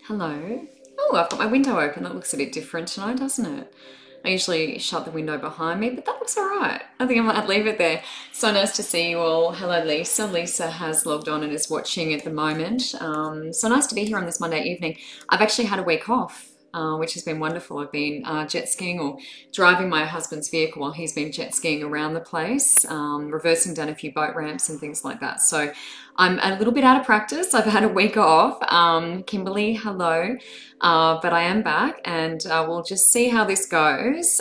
Hello. Oh, I've got my window open. That looks a bit different tonight, doesn't it? I usually shut the window behind me, but that looks all right. I think I might leave it there. So nice to see you all. Hello, Lisa. Lisa has logged on and is watching at the moment. So nice to be here on this Monday evening. I've actually had a week off, which has been wonderful. I've been jet skiing or driving my husband's vehicle while he's been jet skiing around the place, reversing down a few boat ramps and things like that. So I'm a little bit out of practice. I've had a week off. Kimberly, hello. But I am back and we'll just see how this goes.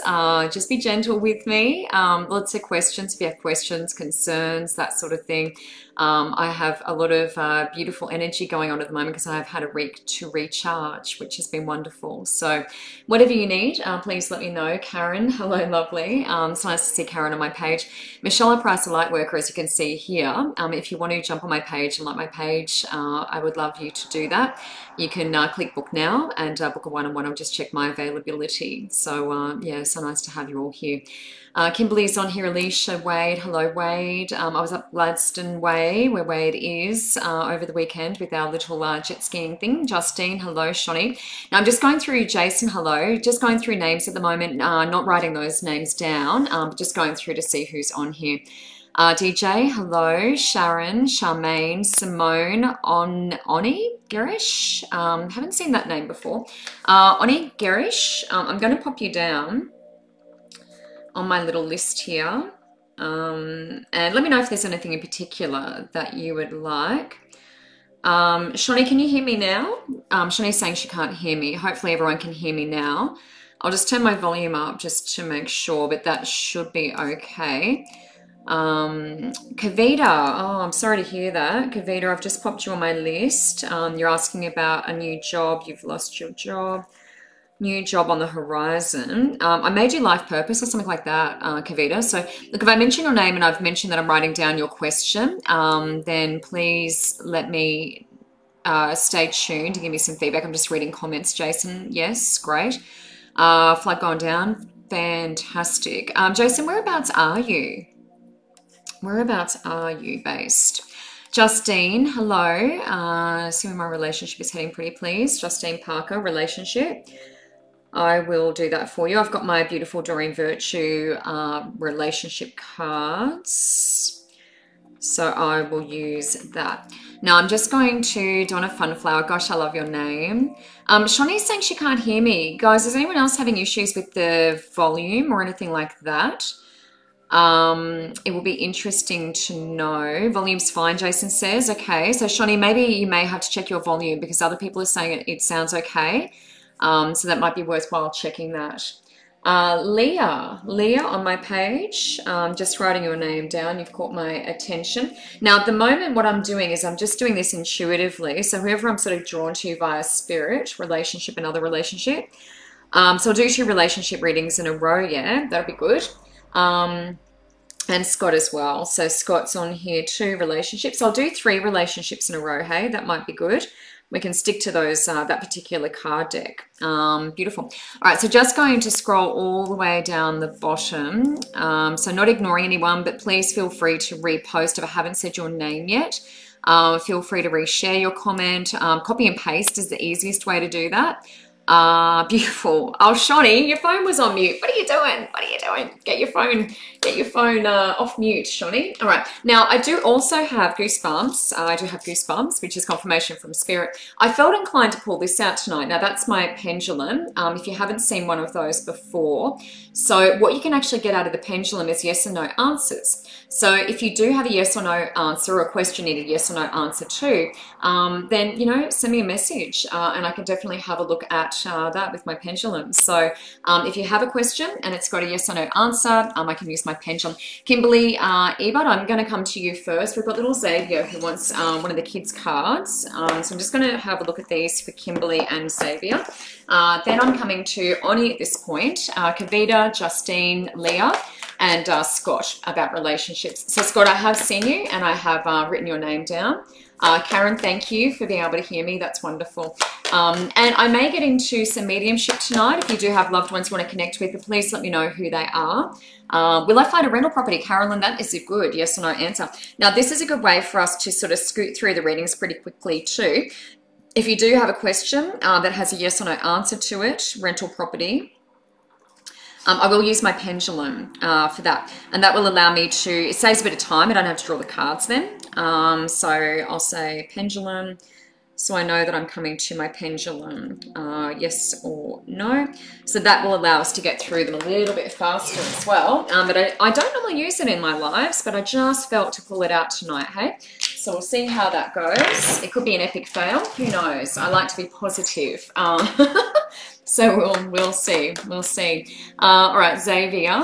Just be gentle with me. Lots of questions if you have questions, concerns, that sort of thing. I have a lot of beautiful energy going on at the moment because I've had a week to recharge, which has been wonderful. So whatever you need, please let me know. Karen, hello, lovely. It's nice to see Karen on my page. Michelle Price, a light worker, as you can see here. If you want to jump on my page and like my page, I would love you to do that. You can click book now and book a one-on-one. I'll just check my availability. So yeah, so nice to have you all here. Kimberly's on here. Alicia, Wade, hello Wade. I was up Gladstone Way where Wade is over the weekend with our little jet skiing thing. Justine, hello. Shani. Now I'm just going through Jason, hello. Just going through names at the moment, not writing those names down, but just going through to see who's on here. DJ, hello. Sharon, Charmaine, Simone, Oni Gerish. Haven't seen that name before. Oni Gerish, I'm going to pop you down on my little list here. And let me know if there's anything in particular that you would like. Shani, can you hear me now? Shani's saying she can't hear me. Hopefully everyone can hear me now. I'll just turn my volume up just to make sure, but that should be okay. Kavita, oh, I'm sorry to hear that. Kavita, I've just popped you on my list. You're asking about a new job. You've lost your job. New job on the horizon. I made you life purpose or something like that, Kavita. So look, if I mention your name and I've mentioned that I'm writing down your question, then please let me stay tuned to give me some feedback. I'm just reading comments. Jason, yes, great. Flight going down, fantastic. Jason, whereabouts are you? Whereabouts are you based? Justine, hello. See where my relationship is heading pretty please. Justine Parker, relationship. I will do that for you. I've got my beautiful Doreen Virtue relationship cards. So I will use that. Now I'm just going to Donna Funflower. Gosh, I love your name. Shawnee's saying she can't hear me. Guys, is anyone else having issues with the volume or anything like that? It will be interesting to know. Volume's fine, Jason says. Okay, so Shawnee, maybe you may have to check your volume because other people are saying it sounds okay. So that might be worthwhile checking that. Leah on my page, just writing your name down. You've caught my attention. Now, at the moment, what I'm doing is I'm just doing this intuitively. So whoever I'm sort of drawn to via spirit, relationship, another relationship. So I'll do 2 relationship readings in a row, yeah, that'll be good. And Scott as well. So Scott's on here, 2 relationships. I'll do 3 relationships in a row, hey? That might be good. We can stick to those that particular card deck. Beautiful. All right, so just going to scroll all the way down the bottom. So not ignoring anyone, but please feel free to repost if I haven't said your name yet. Feel free to reshare your comment. Copy and paste is the easiest way to do that. Beautiful. Oh, Shawnee, your phone was on mute. What are you doing? What are you doing? Get your phone off mute, Shawnee. All right. Now, I do also have goosebumps. I do have goosebumps, which is confirmation from spirit. I felt inclined to pull this out tonight. Now, that's my pendulum. If you haven't seen one of those before. So what you can actually get out of the pendulum is yes and no answers. So if you do have a yes or no answer or a question need a yes or no answer to, then, you know, send me a message and I can definitely have a look at that with my pendulum. So if you have a question and it's got a yes or no answer, I can use my pendulum. Kimberly, Ebert, I'm going to come to you first. We've got little Xavier who wants one of the kids' cards. So I'm just going to have a look at these for Kimberly and Xavier. Then I'm coming to Oni at this point, Kavita, Justine, Leah, and Scott about relationships. So Scott, I have seen you and I have written your name down. Karen, thank you for being able to hear me. That's wonderful. And I may get into some mediumship tonight. If you do have loved ones you want to connect with, please let me know who they are. Will I find a rental property? Carolyn, that is a good yes or no answer. Now, this is a good way for us to sort of scoot through the readings pretty quickly too. If you do have a question that has a yes or no answer to it, rental property, I will use my pendulum for that. And that will allow me to, it saves a bit of time. I don't have to draw the cards then. So I'll say pendulum. So I know that I'm coming to my pendulum, yes or no. So that will allow us to get through them a little bit faster as well. But I don't normally use it in my lives, but I just felt to pull it out tonight, hey? So we'll see how that goes. It could be an epic fail. Who knows? I like to be positive. So we'll see. We'll see. All right, Xavier,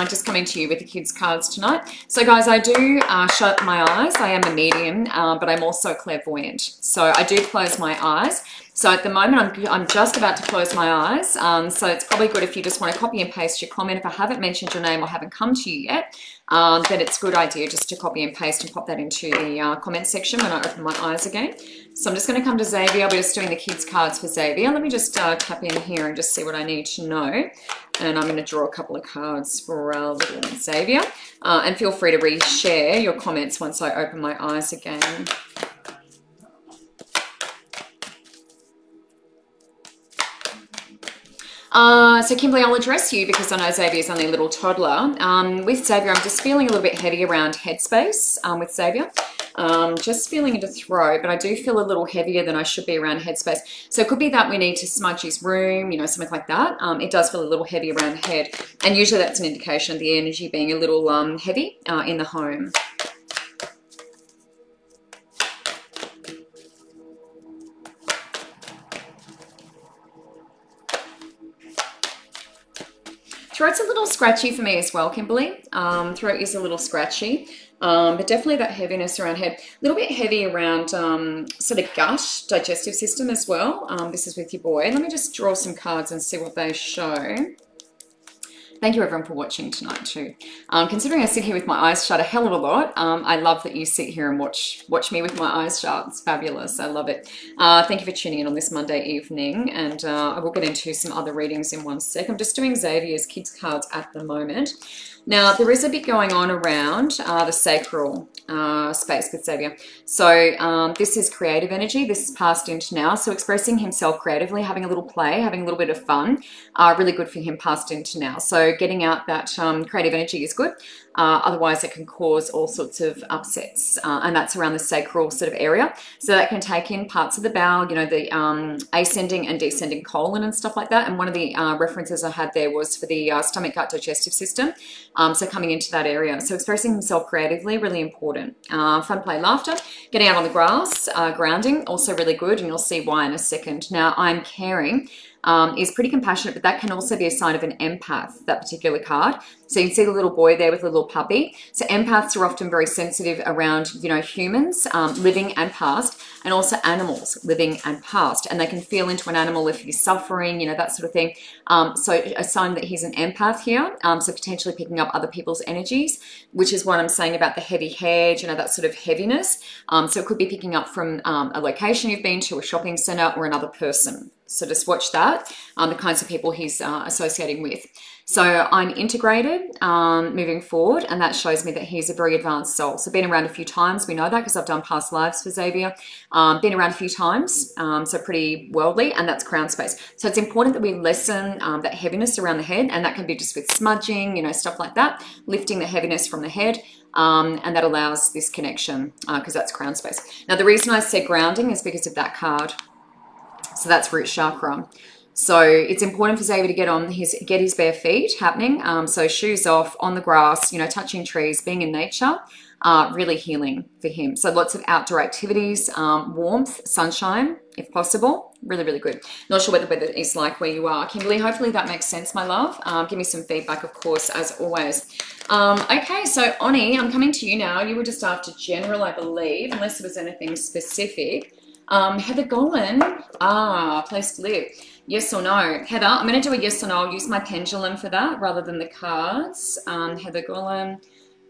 just coming to you with the kids' cards tonight. So, guys, I do shut my eyes. I am a medium, but I'm also clairvoyant. So I do close my eyes. So at the moment, I'm just about to close my eyes. So it's probably good if you just want to copy and paste your comment. If I haven't mentioned your name or haven't come to you yet, then it's a good idea just to copy and paste and pop that into the comment section when I open my eyes again. So I'm just going to come to Xavier. We're just doing the kids' cards for Xavier. Let me just tap in here and just see what I need to know. And I'm going to draw a couple of cards for little Xavier. And feel free to reshare your comments once I open my eyes again. So Kimberly, I'll address you because I know Xavier's only a little toddler. With Xavier, I'm just feeling a little bit heavy around headspace with Xavier. Just feeling into throat, but I do feel a little heavier than I should be around headspace. So it could be that we need to smudge his room, you know, something like that. It does feel a little heavy around the head. And usually that's an indication of the energy being a little heavy in the home. Throat's a little scratchy for me as well, Kimberly. Throat is a little scratchy, but definitely that heaviness around head. A little bit heavy around sort of gut, digestive system as well. This is with your boy. Let me just draw some cards and see what they show. Thank you everyone for watching tonight too. Considering I sit here with my eyes shut a hell of a lot, I love that you sit here and watch me with my eyes shut. It's fabulous. I love it. Thank you for tuning in on this Monday evening, and I will get into some other readings in one sec. I'm just doing Xavier's kids cards at the moment. Now, there is a bit going on around the sacral space with Xavier. So this is creative energy. This is passed into now. So expressing himself creatively, having a little play, having a little bit of fun, really good for him passed into now. So getting out that creative energy is good. Otherwise, it can cause all sorts of upsets, and that's around the sacral sort of area. So that can take in parts of the bowel, you know, the ascending and descending colon and stuff like that. And one of the references I had there was for the stomach, gut, digestive system. So coming into that area. So expressing himself creatively, really important. Fun play, laughter. Getting out on the grass, grounding, also really good. And you'll see why in a second. Now, I'm caring. Is pretty compassionate, but that can also be a sign of an empath, that particular card. So you can see the little boy there with the little puppy. So empaths are often very sensitive around, you know, humans living and past, and also animals living and past. And they can feel into an animal if he's suffering, you know, that sort of thing. So a sign that he's an empath here. So potentially picking up other people's energies, which is what I'm saying about the heavy head, you know, that sort of heaviness. So it could be picking up from a location you've been to, a shopping center, or another person. So just watch that, the kinds of people he's associating with. So I'm integrated moving forward, and that shows me that he's a very advanced soul. So been around a few times, we know that because I've done past lives for Xavier. Been around a few times, so pretty worldly, and that's crown space. So it's important that we lessen that heaviness around the head, and that can be just with smudging, you know, stuff like that, lifting the heaviness from the head. And that allows this connection because that's crown space. Now, the reason I said grounding is because of that card. So that's root chakra. So it's important for Xavier to get his bare feet happening. So shoes off, on the grass, you know, touching trees, being in nature, really healing for him. So lots of outdoor activities, warmth, sunshine, if possible. Really, really good. Not sure what the weather is like where you are. Kimberly, hopefully that makes sense, my love. Give me some feedback, of course, as always. Okay, so Oni, I'm coming to you now. You were just after general, I believe, unless there was anything specific. Heather Golan, place to live. Yes or no? Heather, I'm going to do a yes or no. I'll use my pendulum for that rather than the cards. Heather Golan,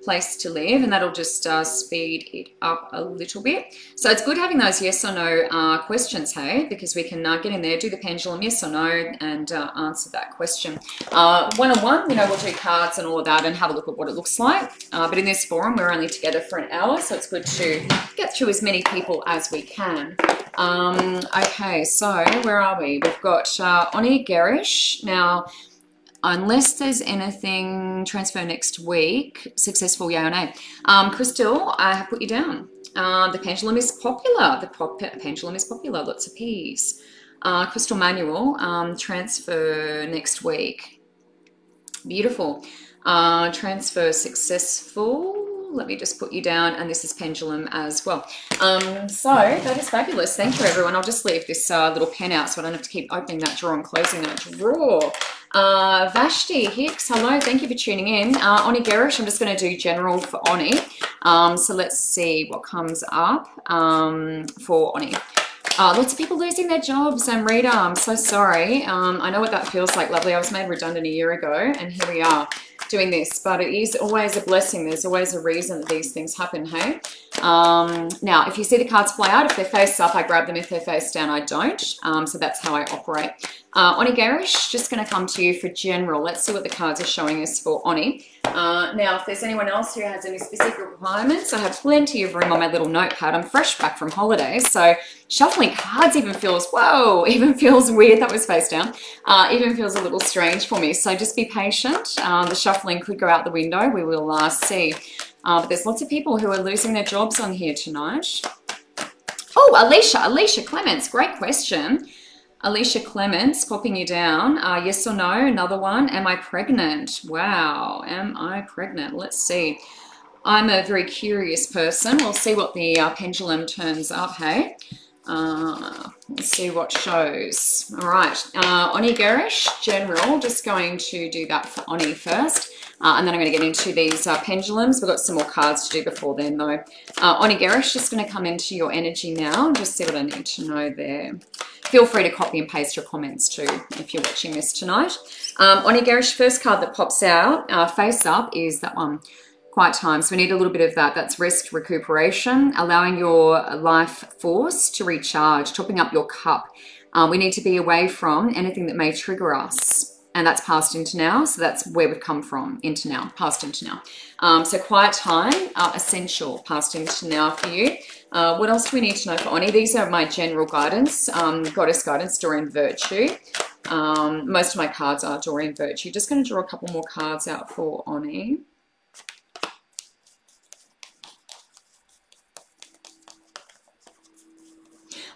place to live, and that'll just speed it up a little bit. So it's good having those yes or no questions, hey, because we can get in there, do the pendulum, yes or no, and answer that question. One-on-one, you know, we'll do cards and all of that and have a look at what it looks like. But in this forum, we're only together for an hour, so it's good to get through as many people as we can. Okay, so where are we? We've got Oni Garish. Now, unless there's anything transfer next week, successful, yay or nay. Crystal, I have put you down. The pendulum is popular. The pendulum is popular. Lots of P's. Crystal Manual, transfer next week. Beautiful. Transfer successful. Let me just put you down, and this is pendulum as well. So that is fabulous. Thank you, everyone. I'll just leave this little pen out so I don't have to keep opening that drawer and closing that drawer. Vashti Hicks, hello. Thank you for tuning in. Oni Garish, I'm just going to do general for Oni. So let's see what comes up for Oni. Lots of people losing their jobs. Rita, I'm so sorry. I know what that feels like, lovely. I was made redundant a year ago, and here we are doing this. But it is always a blessing. There's always a reason that these things happen, hey? Now, if you see the cards fly out, if they're face up, I grab them. If they're face down, I don't. So that's how I operate. Oni Garish, just going to come to you for general. Let's see what the cards are showing us for Oni. Now, if there's anyone else who has any specific requirements, I have plenty of room on my little notepad. I'm fresh back from holidays, so shuffling cards even feels, whoa, even feels weird. That was face down. Even feels a little strange for me, so just be patient. The shuffling could go out the window. We will see. But there's lots of people who are losing their jobs on here tonight. Oh, Alicia Clements, great question. Alicia Clements, popping you down. Yes or no? Another one. Am I pregnant? Wow. Am I pregnant? Let's see. I'm a very curious person. We'll see what the pendulum turns up, hey? Let's see what shows. All right. Oni Garish, general. Just going to do that for Oni first. And then I'm going to get into these pendulums. We've got some more cards to do before then, though. Oni Garish, just going to come into your energy now. Just see what I need to know there. Feel free to copy and paste your comments too if you're watching this tonight. Oni Garish, first card that pops out, face up, is that one. Quiet time. So we need a little bit of that. That's rest, recuperation, allowing your life force to recharge, topping up your cup. We need to be away from anything that may trigger us. And that's past into now. So that's where we've come from, into now, past into now. So quiet time, essential, past into now for you. What else do we need to know for Oni? These are my general guidance, goddess guidance, Doreen Virtue. Most of my cards are Doreen Virtue. Just going to draw a couple more cards out for Oni.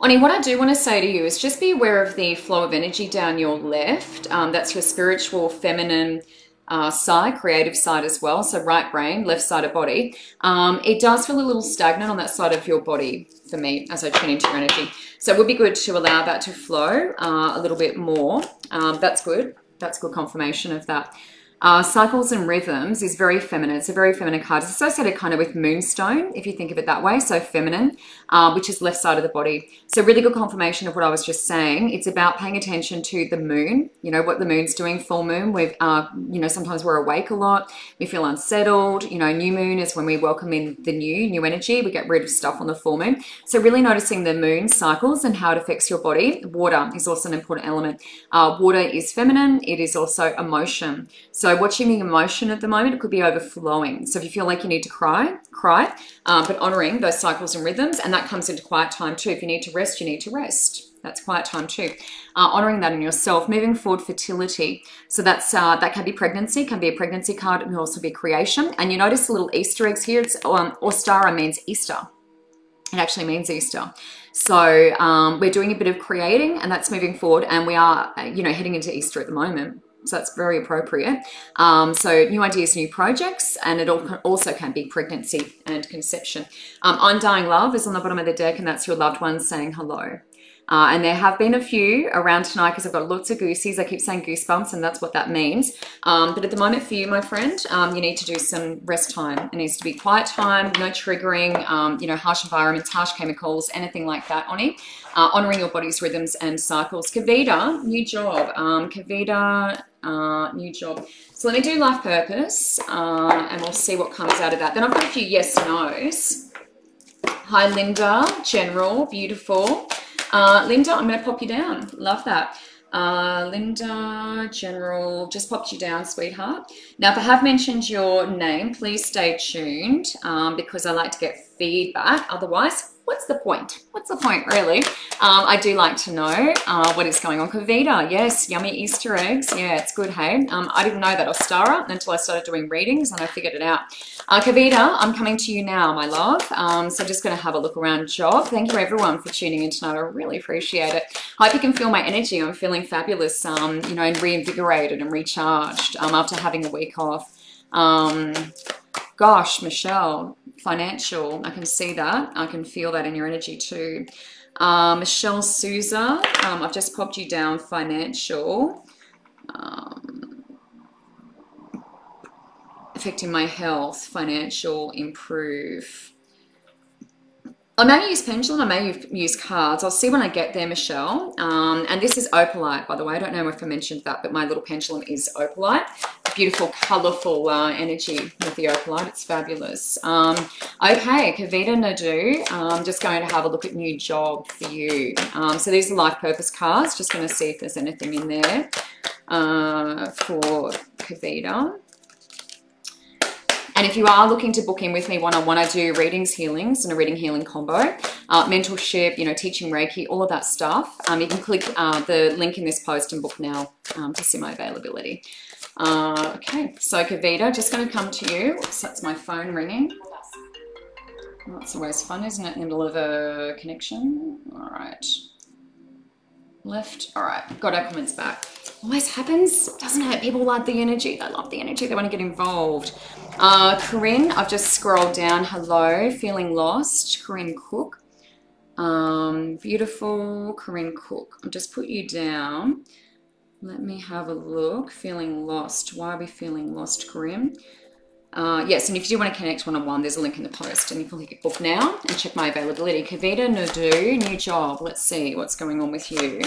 Oni, what I do want to say to you is just be aware of the flow of energy down your left. That's your spiritual, feminine side, creative side as well. So right brain, left side of body. It does feel a little stagnant on that side of your body for me as I tune into your energy. So it would be good to allow that to flow a little bit more. That's good. That's good confirmation of that. Cycles and rhythms is very feminine. It's a very feminine card. It's associated kind of with moonstone, if you think of it that way. So feminine, which is left side of the body. So really good confirmation of what I was just saying. It's about paying attention to the moon, you know, what the moon's doing, full moon. We've, you know, sometimes we're awake a lot. We feel unsettled. You know, new moon is when we welcome in the new energy. We get rid of stuff on the full moon. So really noticing the moon cycles and how it affects your body. Water is also an important element. Water is feminine. It is also emotion. So watching the emotion at the moment, it could be overflowing. So if you feel like you need to cry, but honoring those cycles and rhythms, and that comes into quiet time too. If you need to rest, you need to rest. That's quiet time too. Honoring that in yourself. Moving forward, fertility. So that's that can be pregnancy, can be a pregnancy card, it can also be creation. And you notice the little Easter eggs here. It's Ostara means Easter. It actually means Easter. So we're doing a bit of creating, and that's moving forward. And we are, you know, heading into Easter at the moment. So that's very appropriate. So new ideas, new projects, and it also can be pregnancy and conception. Undying love is on the bottom of the deck, and that's your loved ones saying hello. And there have been a few around tonight because I've got lots of goosies. I keep saying goosebumps, and that's what that means. But at the moment for you, my friend, you need to do some rest time. It needs to be quiet time, no triggering, you know, harsh environments, harsh chemicals, anything like that, Oni. Honoring your body's rhythms and cycles. Kavita, new job. Kavita, new job. So let me do life purpose, and we'll see what comes out of that. Then I've got a few yes, no's. Hi, Linda, general, beautiful. Linda, I'm going to pop you down. Love that. Linda, general, just popped you down, sweetheart. Now, if I have mentioned your name, please stay tuned because I like to get feedback. Otherwise, what's the point? What's the point, really? I do like to know what is going on. Kavita, yes, yummy Easter eggs. Yeah, it's good, hey? I didn't know that, Ostara, until I started doing readings, and I figured it out. Kavita, I'm coming to you now, my love. So just going to have a look around job. Thank you, everyone, for tuning in tonight. I really appreciate it. I hope you can feel my energy. I'm feeling fabulous, you know, and reinvigorated and recharged after having a week off. Gosh, Michelle, financial, I can see that. I can feel that in your energy too. Michelle Souza, I've just popped you down, financial. Affecting my health, financial, improve. I may use pendulum, I may use cards. I'll see when I get there, Michelle. And this is opalite, by the way. I don't know if I mentioned that, but my little pendulum is opalite. Beautiful, colourful energy with the opalite. It's fabulous. Okay, Kavita Nadu. I'm just going to have a look at new job for you. So these are life purpose cards. Just going to see if there's anything in there for Kavita. And if you are looking to book in with me one-on-one, I do readings, healings, and a reading healing combo, mentorship, you know, teaching Reiki, all of that stuff. You can click the link in this post and book now to see my availability. Okay, so Kavita, just going to come to you. So that's my phone ringing. Well, that's always fun, isn't it? In the middle of a connection. All right. Left. All right. Got our comments back. Always happens, doesn't it? People like the energy. They love the energy. They want to get involved. Corinne, I've just scrolled down. Hello, feeling lost. Corinne Cook. Beautiful Corinne Cook. I'll just put you down. Let me have a look. Feeling lost. Why are we feeling lost, Corinne? Yes, and if you do want to connect one-on-one, there's a link in the post, and you can click book now and check my availability. Kavita Nadu, new job. Let's see what's going on with you.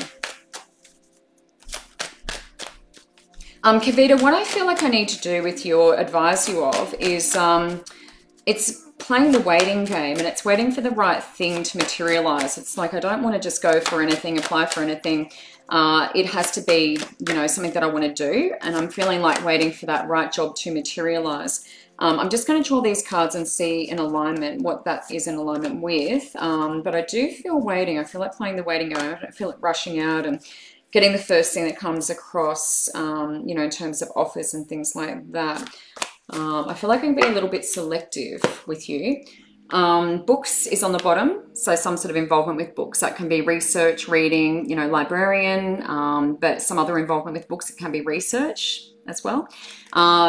Kavita, what I feel like I need to do with you or advise you of is it's playing the waiting game, and it's waiting for the right thing to materialize. It's like I don't want to just go for anything, apply for anything. It has to be, you know, something that I want to do, and I'm feeling like waiting for that right job to materialize. I'm just going to draw these cards and see in alignment what that is in alignment with. But I do feel waiting. I feel like playing the waiting game. I don't feel like rushing out and getting the first thing that comes across, you know, in terms of offers and things like that. I feel like I can be a little bit selective with you. Books is on the bottom, so some sort of involvement with books. That can be research, reading, you know, librarian, but some other involvement with books. It can be research as well.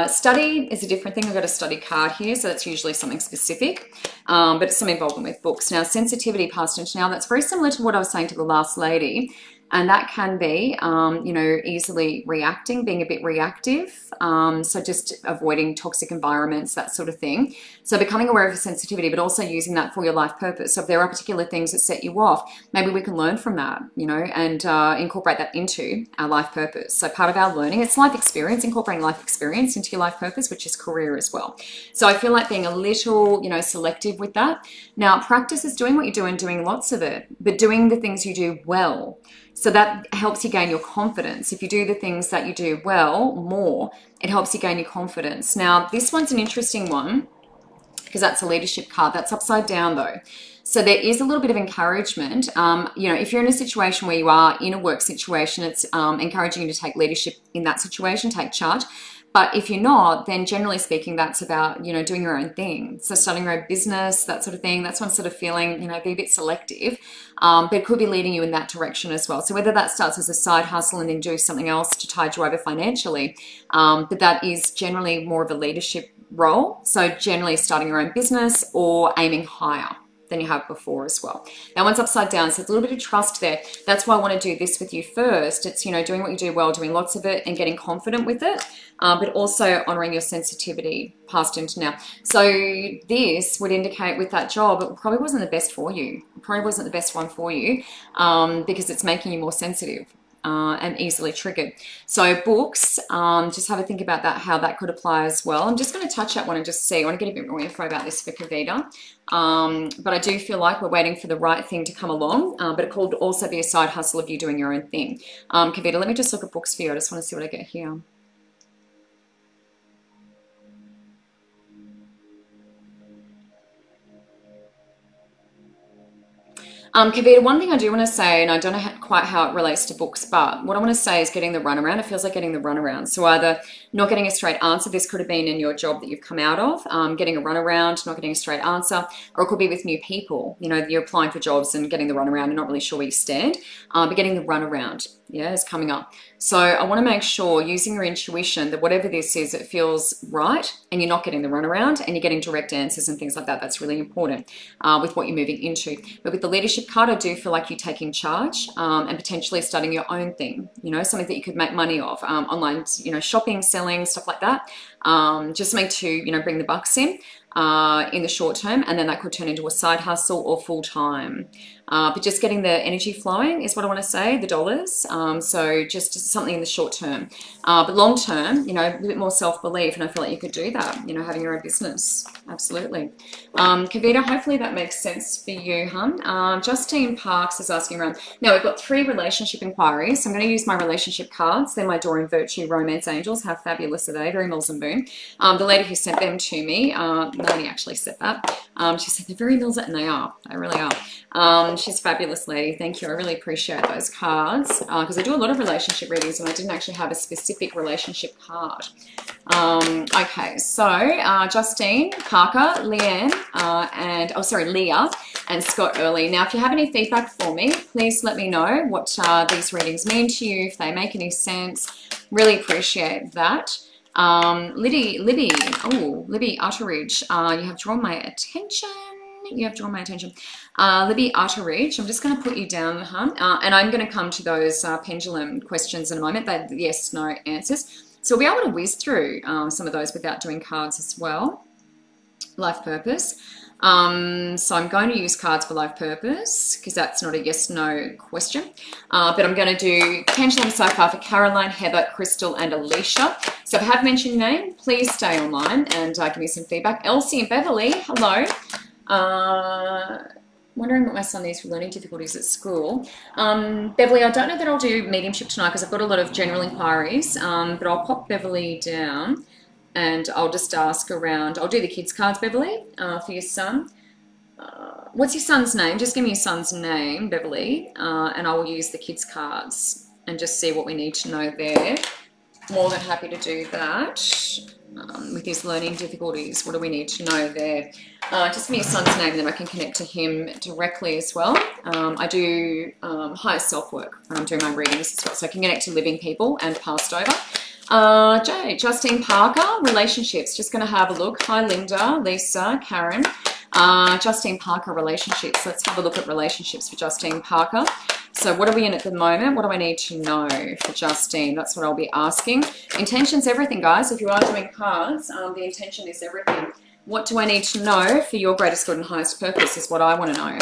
Study is a different thing. I've got a study card here, so that's usually something specific, but it's some involvement with books. Now, sensitivity past into now, that's very similar to what I was saying to the last lady. And that can be, you know, easily reacting, being a bit reactive. So just avoiding toxic environments, that sort of thing. So becoming aware of your sensitivity, but also using that for your life purpose. So if there are particular things that set you off, maybe we can learn from that, you know, and incorporate that into our life purpose. So part of our learning, it's life experience, incorporating life experience into your life purpose, which is career as well. So I feel like being a little, you know, selective with that. Now, practice is doing what you do and doing lots of it, but doing the things you do well. So that helps you gain your confidence. If you do the things that you do well more, it helps you gain your confidence. Now, this one's an interesting one because that's a leadership card. That's upside down though. So there is a little bit of encouragement. You know, if you're in a situation where you are in a work situation, it's encouraging you to take leadership in that situation, take charge. But if you're not, then generally speaking, that's about, you know, doing your own thing. So starting your own business, that sort of thing. That's one sort of feeling, you know, be a bit selective, but it could be leading you in that direction as well. So whether that starts as a side hustle and then do something else to tide you over financially, but that is generally more of a leadership role. So generally starting your own business or aiming higher than you have before as well. That one's upside down, so it's a little bit of trust there. That's why I want to do this with you first. It's, you know, doing what you do well, doing lots of it and getting confident with it, but also honoring your sensitivity past into now. So this would indicate with that job, it probably wasn't the best for you. It probably wasn't the best one for you because it's making you more sensitive. And easily triggered. So books, just have a think about that, how that could apply as well. I'm just going to touch that one and just see. I want to get a bit more info about this for Kavita. But I do feel like we're waiting for the right thing to come along, but it could also be a side hustle of you doing your own thing. Kavita, let me just look at books for you. I just want to see what I get here. Kavita, one thing I do want to say, and I don't know quite how it relates to books, but what I want to say is getting the runaround. It feels like getting the runaround. So either not getting a straight answer, this could have been in your job that you've come out of, getting a runaround, not getting a straight answer, or it could be with new people. You know, you're applying for jobs and getting the runaround and not really sure where you stand, but getting the runaround, yeah, is coming up. So I want to make sure, using your intuition, that whatever this is, it feels right and you're not getting the runaround and you're getting direct answers and things like that. That's really important with what you're moving into. But with the leadership card, I do feel like you're taking charge and potentially starting your own thing, you know, something that you could make money of, online, you know, shopping, selling, stuff like that. Just something to, you know, bring the bucks in the short term, and then that could turn into a side hustle or full time. But just getting the energy flowing is what I want to say, the dollars. So just something in the short term. But long term, you know, a bit more self-belief, and I feel like you could do that, you know, having your own business. Absolutely. Kavita, hopefully that makes sense for you, hun. Justine Parks is asking around. Now, we've got 3 relationship inquiries. So I'm going to use my relationship cards. They're my Doreen Virtue Romance Angels. How fabulous are they? Very Mills and Boom. The lady who sent them to me, Melanie actually said that. She said they're very Mills, and they are. They really are. She's a fabulous lady. Thank you. I really appreciate those cards because I do a lot of relationship readings and I didn't actually have a specific relationship card. Okay, so Justine, Parker, Leanne, Leah and Scott Early. Now, if you have any feedback for me, please let me know what these readings mean to you, if they make any sense. Really appreciate that. Libby Utteridge, you have drawn my attention. Libby Utteridge, I'm just going to put you down, and I'm going to come to those pendulum questions in a moment. They're yes, no answers. So we'll be able to whiz through some of those without doing cards as well. Life purpose. So I'm going to use cards for life purpose because that's not a yes, no question. But I'm going to do pendulum so far for Caroline, Heather, Crystal, and Alicia. So if I have mentioned your name, please stay online and give me some feedback. Elsie and Beverly, hello. Wondering what my son needs for learning difficulties at school. Beverly, I don't know that I'll do mediumship tonight because I've got a lot of general inquiries, but I'll pop Beverly down and I'll just ask around. I'll do the kids cards, Beverly, for your son. What's your son's name? Just give me your son's name, Beverly, and I will use the kids cards and just see what we need to know there. More than happy to do that. With his learning difficulties, what do we need to know there? Just give me your son's name, and then I can connect to him directly as well. I do higher self work when I'm doing my readings as well, so I can connect to living people and past over. Justine Parker, relationships. Just going to have a look. Hi, Linda, Lisa, Karen. Justine Parker, relationships. Let's have a look at relationships for Justine Parker. So what are we in at the moment? What do I need to know for Justine? That's what I'll be asking. Intention's everything, guys. If you are doing cards, the intention is everything. What do I need to know for your greatest good and highest purpose is what I want to know.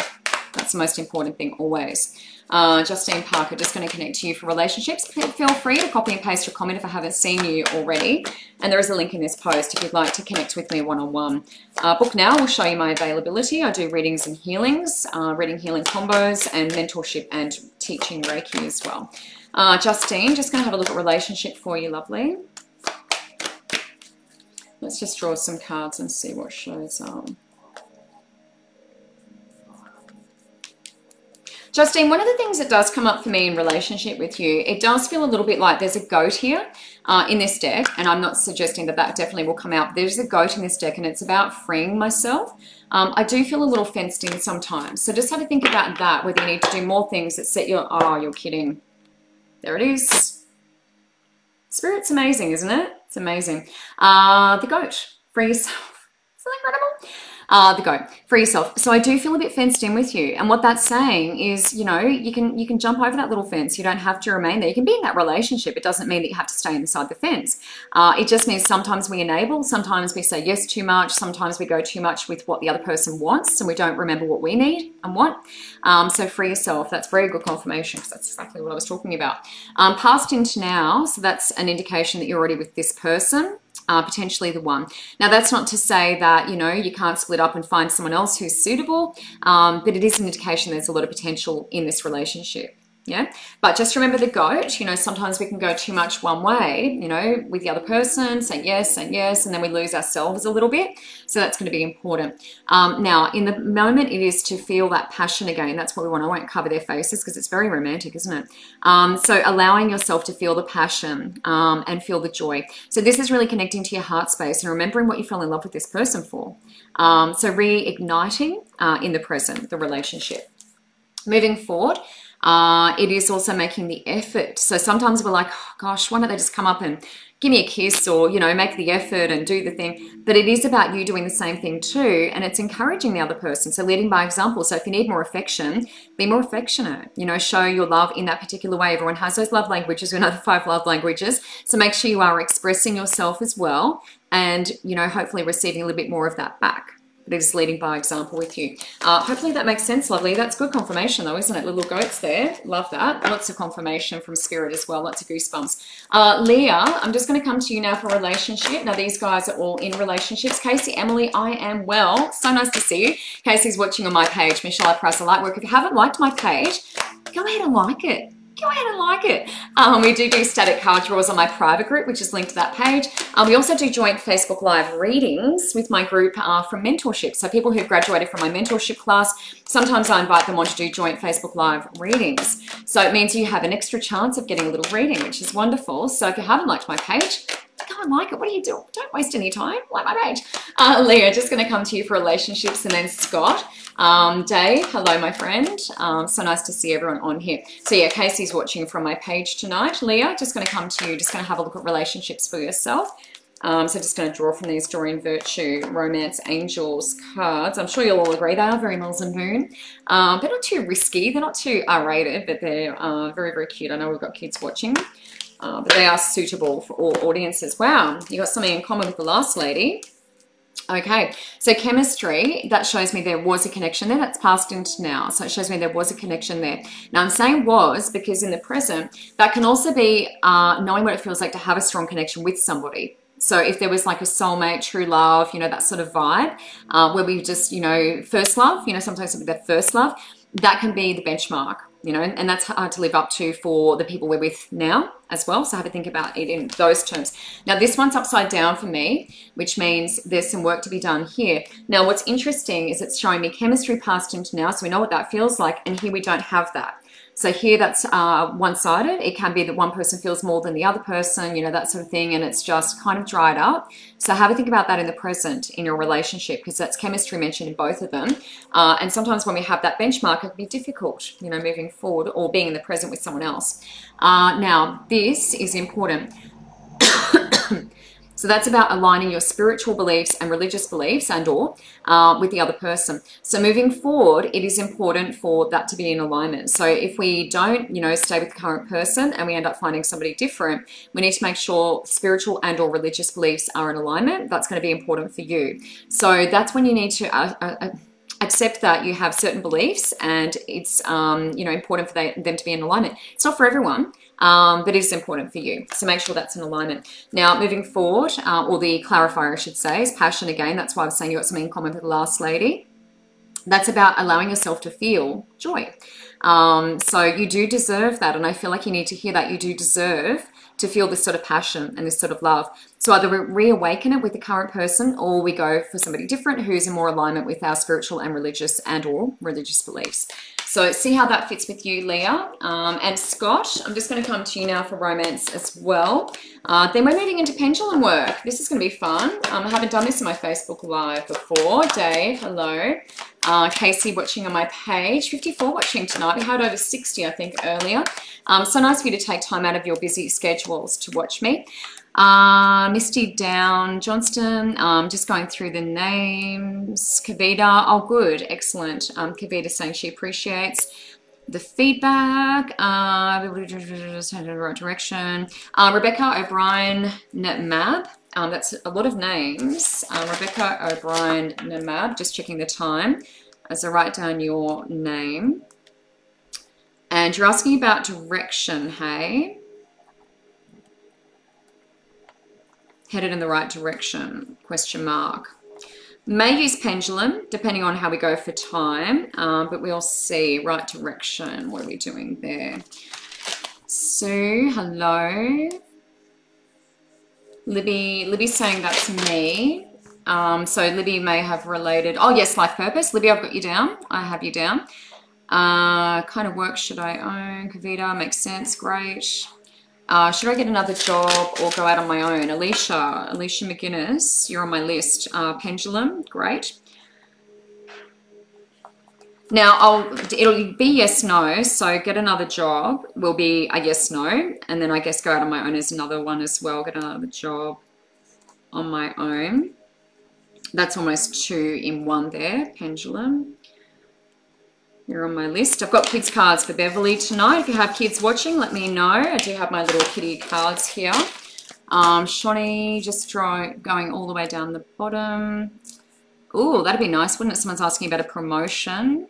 That's the most important thing always. Justine Parker, just going to connect to you for relationships. Feel free to copy and paste your comment if I haven't seen you already. And there is a link in this post if you'd like to connect with me one-on-one. Book now will show you my availability. I do readings and healings, reading healing combos, and mentorship and teaching Reiki as well. Justine, just going to have a look at relationship for you, lovely. Let's just draw some cards and see what shows up. Justine, one of the things that does come up for me in relationship with you, it does feel a little bit like there's a goat here in this deck, and I'm not suggesting that that definitely will come out. There's a goat in this deck, and it's about freeing myself. I do feel a little fenced in sometimes, so just have to think about that, whether you need to do more things that set your... Oh, you're kidding. There it is. Spirit's amazing, isn't it? It's amazing. The goat, free yourself. Isn't that incredible? The goat, free yourself. So I do feel a bit fenced in with you. And what that's saying is, you know, you can jump over that little fence. You don't have to remain there. You can be in that relationship. It doesn't mean that you have to stay inside the fence. It just means sometimes we enable, sometimes we say yes too much, sometimes we go too much with what the other person wants and we don't remember what we need and want. So free yourself. That's very good confirmation because that's exactly what I was talking about. Past into now, so that's an indication that you're already with this person. Potentially the one. Now, that's not to say that, you know, you can't split up and find someone else who's suitable, but it is an indication there's a lot of potential in this relationship. Yeah, but just remember the goat, you know, sometimes we can go too much one way, you know, with the other person, saying yes, and then we lose ourselves a little bit. So that's going to be important. Now, in the moment, it is to feel that passion again. That's what we want. I won't cover their faces because it's very romantic, isn't it? So allowing yourself to feel the passion and feel the joy. So this is really connecting to your heart space and remembering what you fell in love with this person for. So reigniting in the present, the relationship. Moving forward, it is also making the effort. So sometimes we're like, oh, gosh, why don't they just come up and give me a kiss or, you know, make the effort and do the thing. But it is about you doing the same thing too. And it's encouraging the other person. So leading by example. So if you need more affection, be more affectionate, you know, show your love in that particular way. Everyone has those love languages, another 5 love languages. So make sure you are expressing yourself as well. And, you know, hopefully receiving a little bit more of that back. But it is leading by example with you. Hopefully that makes sense, lovely. That's good confirmation though, isn't it? Little goats there. Love that. Lots of confirmation from spirit as well. Lots of goosebumps. Leah, I'm just going to come to you now for a relationship. Now these guys are all in relationships. Casey, Emily, I am well. So nice to see you. Casey's watching on my page. Michelle, I price a light work. If you haven't liked my page, go ahead and like it. Go ahead and like it. We do static card draws on my private group, which is linked to that page. We also do joint Facebook Live readings with my group from mentorship. So people who've graduated from my mentorship class, sometimes I invite them on to do joint Facebook Live readings. So it means you have an extra chance of getting a little reading, which is wonderful. So if you haven't liked my page, go and like it. What are you doing? Don't waste any time. Like my page. Leah, just going to come to you for relationships, and then Scott. Dave, hello, my friend. So nice to see everyone on here. So yeah, Casey's watching from my page tonight. Leah, just going to come to you. Just going to have a look at relationships for yourself. So just going to draw from these Dorian Virtue, Romance, Angels cards. I'm sure you'll all agree they are very Mars and Moon. They're not too risky. They're not too R-rated, but they're very, very cute. I know we've got kids watching. But they are suitable for all audiences. Wow, you got something in common with the last lady. Okay, so chemistry, that shows me there was a connection there. That's passed into now. So it shows me there was a connection there. Now I'm saying was because in the present, that can also be knowing what it feels like to have a strong connection with somebody. So if there was like a soulmate, true love, you know, that sort of vibe, where we just, you know, first love, you know, sometimes it'll be that first love, that can be the benchmark, you know, and that's hard to live up to for the people we're with now as well. So have a think about it in those terms. Now this one's upside down for me, which means there's some work to be done here. Now what's interesting is it's showing me chemistry past into now, so we know what that feels like, and here we don't have that. So here that's one-sided. It can be that one person feels more than the other person, you know, that sort of thing, and it's just kind of dried up. So have a think about that in the present in your relationship, because that's chemistry mentioned in both of them. And sometimes when we have that benchmark, it can be difficult, you know, moving forward or being in the present with someone else. Now, this is important. So that's about aligning your spiritual beliefs and religious beliefs and or with the other person. So moving forward, it is important for that to be in alignment. So if we don't, you know, stay with the current person and we end up finding somebody different, we need to make sure spiritual and or religious beliefs are in alignment. That's going to be important for you. So that's when you need to accept that you have certain beliefs and it's, you know, important for them to be in alignment. It's not for everyone. But it is important for you. So make sure that's in alignment. Now, moving forward, or the clarifier, I should say, is passion again. That's why I was saying you got something in common with the last lady. That's about allowing yourself to feel joy. So you do deserve that. And I feel like you need to hear that. You do deserve to feel this sort of passion and this sort of love. So either we reawaken it with the current person or we go for somebody different who's in more alignment with our spiritual and religious beliefs. So see how that fits with you, Leah. And Scott, I'm just going to come to you now for romance as well. Then we're moving into pendulum work. This is going to be fun. I haven't done this in my Facebook Live before. Dave, hello. Casey watching on my page. 54 watching tonight. We had over 60, I think, earlier. So nice for you to take time out of your busy schedules to watch me. Misty Down, Johnston, just going through the names. Kavita, oh good, excellent. Kavita saying she appreciates the feedback. In the right direction. Rebecca O'Brien Mab, that's a lot of names. Rebecca O'Brien Mab, just checking the time as I write down your name. And you're asking about direction, hey? Headed in the right direction, question mark. May use pendulum, depending on how we go for time, but we'll see. Right direction, what are we doing there? Sue, hello. Libby's saying that's me. So Libby may have related. Oh, yes, life purpose. Libby, I've got you down. I have you down. Kind of work should I own? Kavita, makes sense. Great. Should I get another job or go out on my own? Alicia McGuinness, you're on my list. Pendulum, great. Now, it'll be yes, no, so get another job will be a yes, no, and then I guess go out on my own is another one as well, get another job on my own. That's almost 2 in 1 there, pendulum. You're on my list. I've got kids cards for Beverly tonight. If you have kids watching, let me know. I do have my little kitty cards here. Shawnee, just going all the way down the bottom. Ooh, that'd be nice, wouldn't it? Someone's asking about a promotion.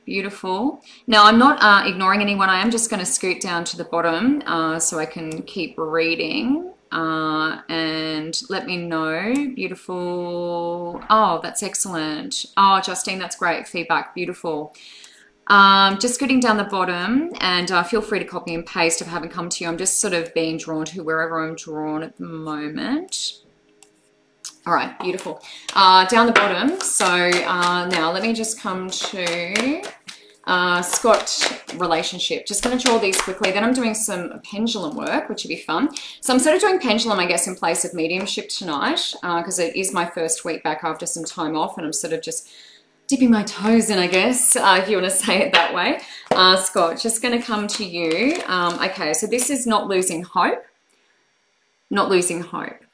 Beautiful. Now, I'm not ignoring anyone. I am just going to scoot down to the bottom so I can keep reading. And let me know. Beautiful. Oh, that's excellent. Oh, Justine, that's great feedback. Beautiful. Just scooting down the bottom, and feel free to copy and paste if I haven't come to you. I'm just sort of being drawn to wherever I'm drawn at the moment. All right, beautiful. Down the bottom. So now let me just come to Scott, relationship. Just going to draw these quickly. Then I'm doing some pendulum work, which would be fun. So I'm sort of doing pendulum, I guess, in place of mediumship tonight because it is my first week back after some time off, and I'm sort of just dipping my toes in, I guess, if you want to say it that way. Scott, just going to come to you. Okay, so this is not losing hope. Not losing hope.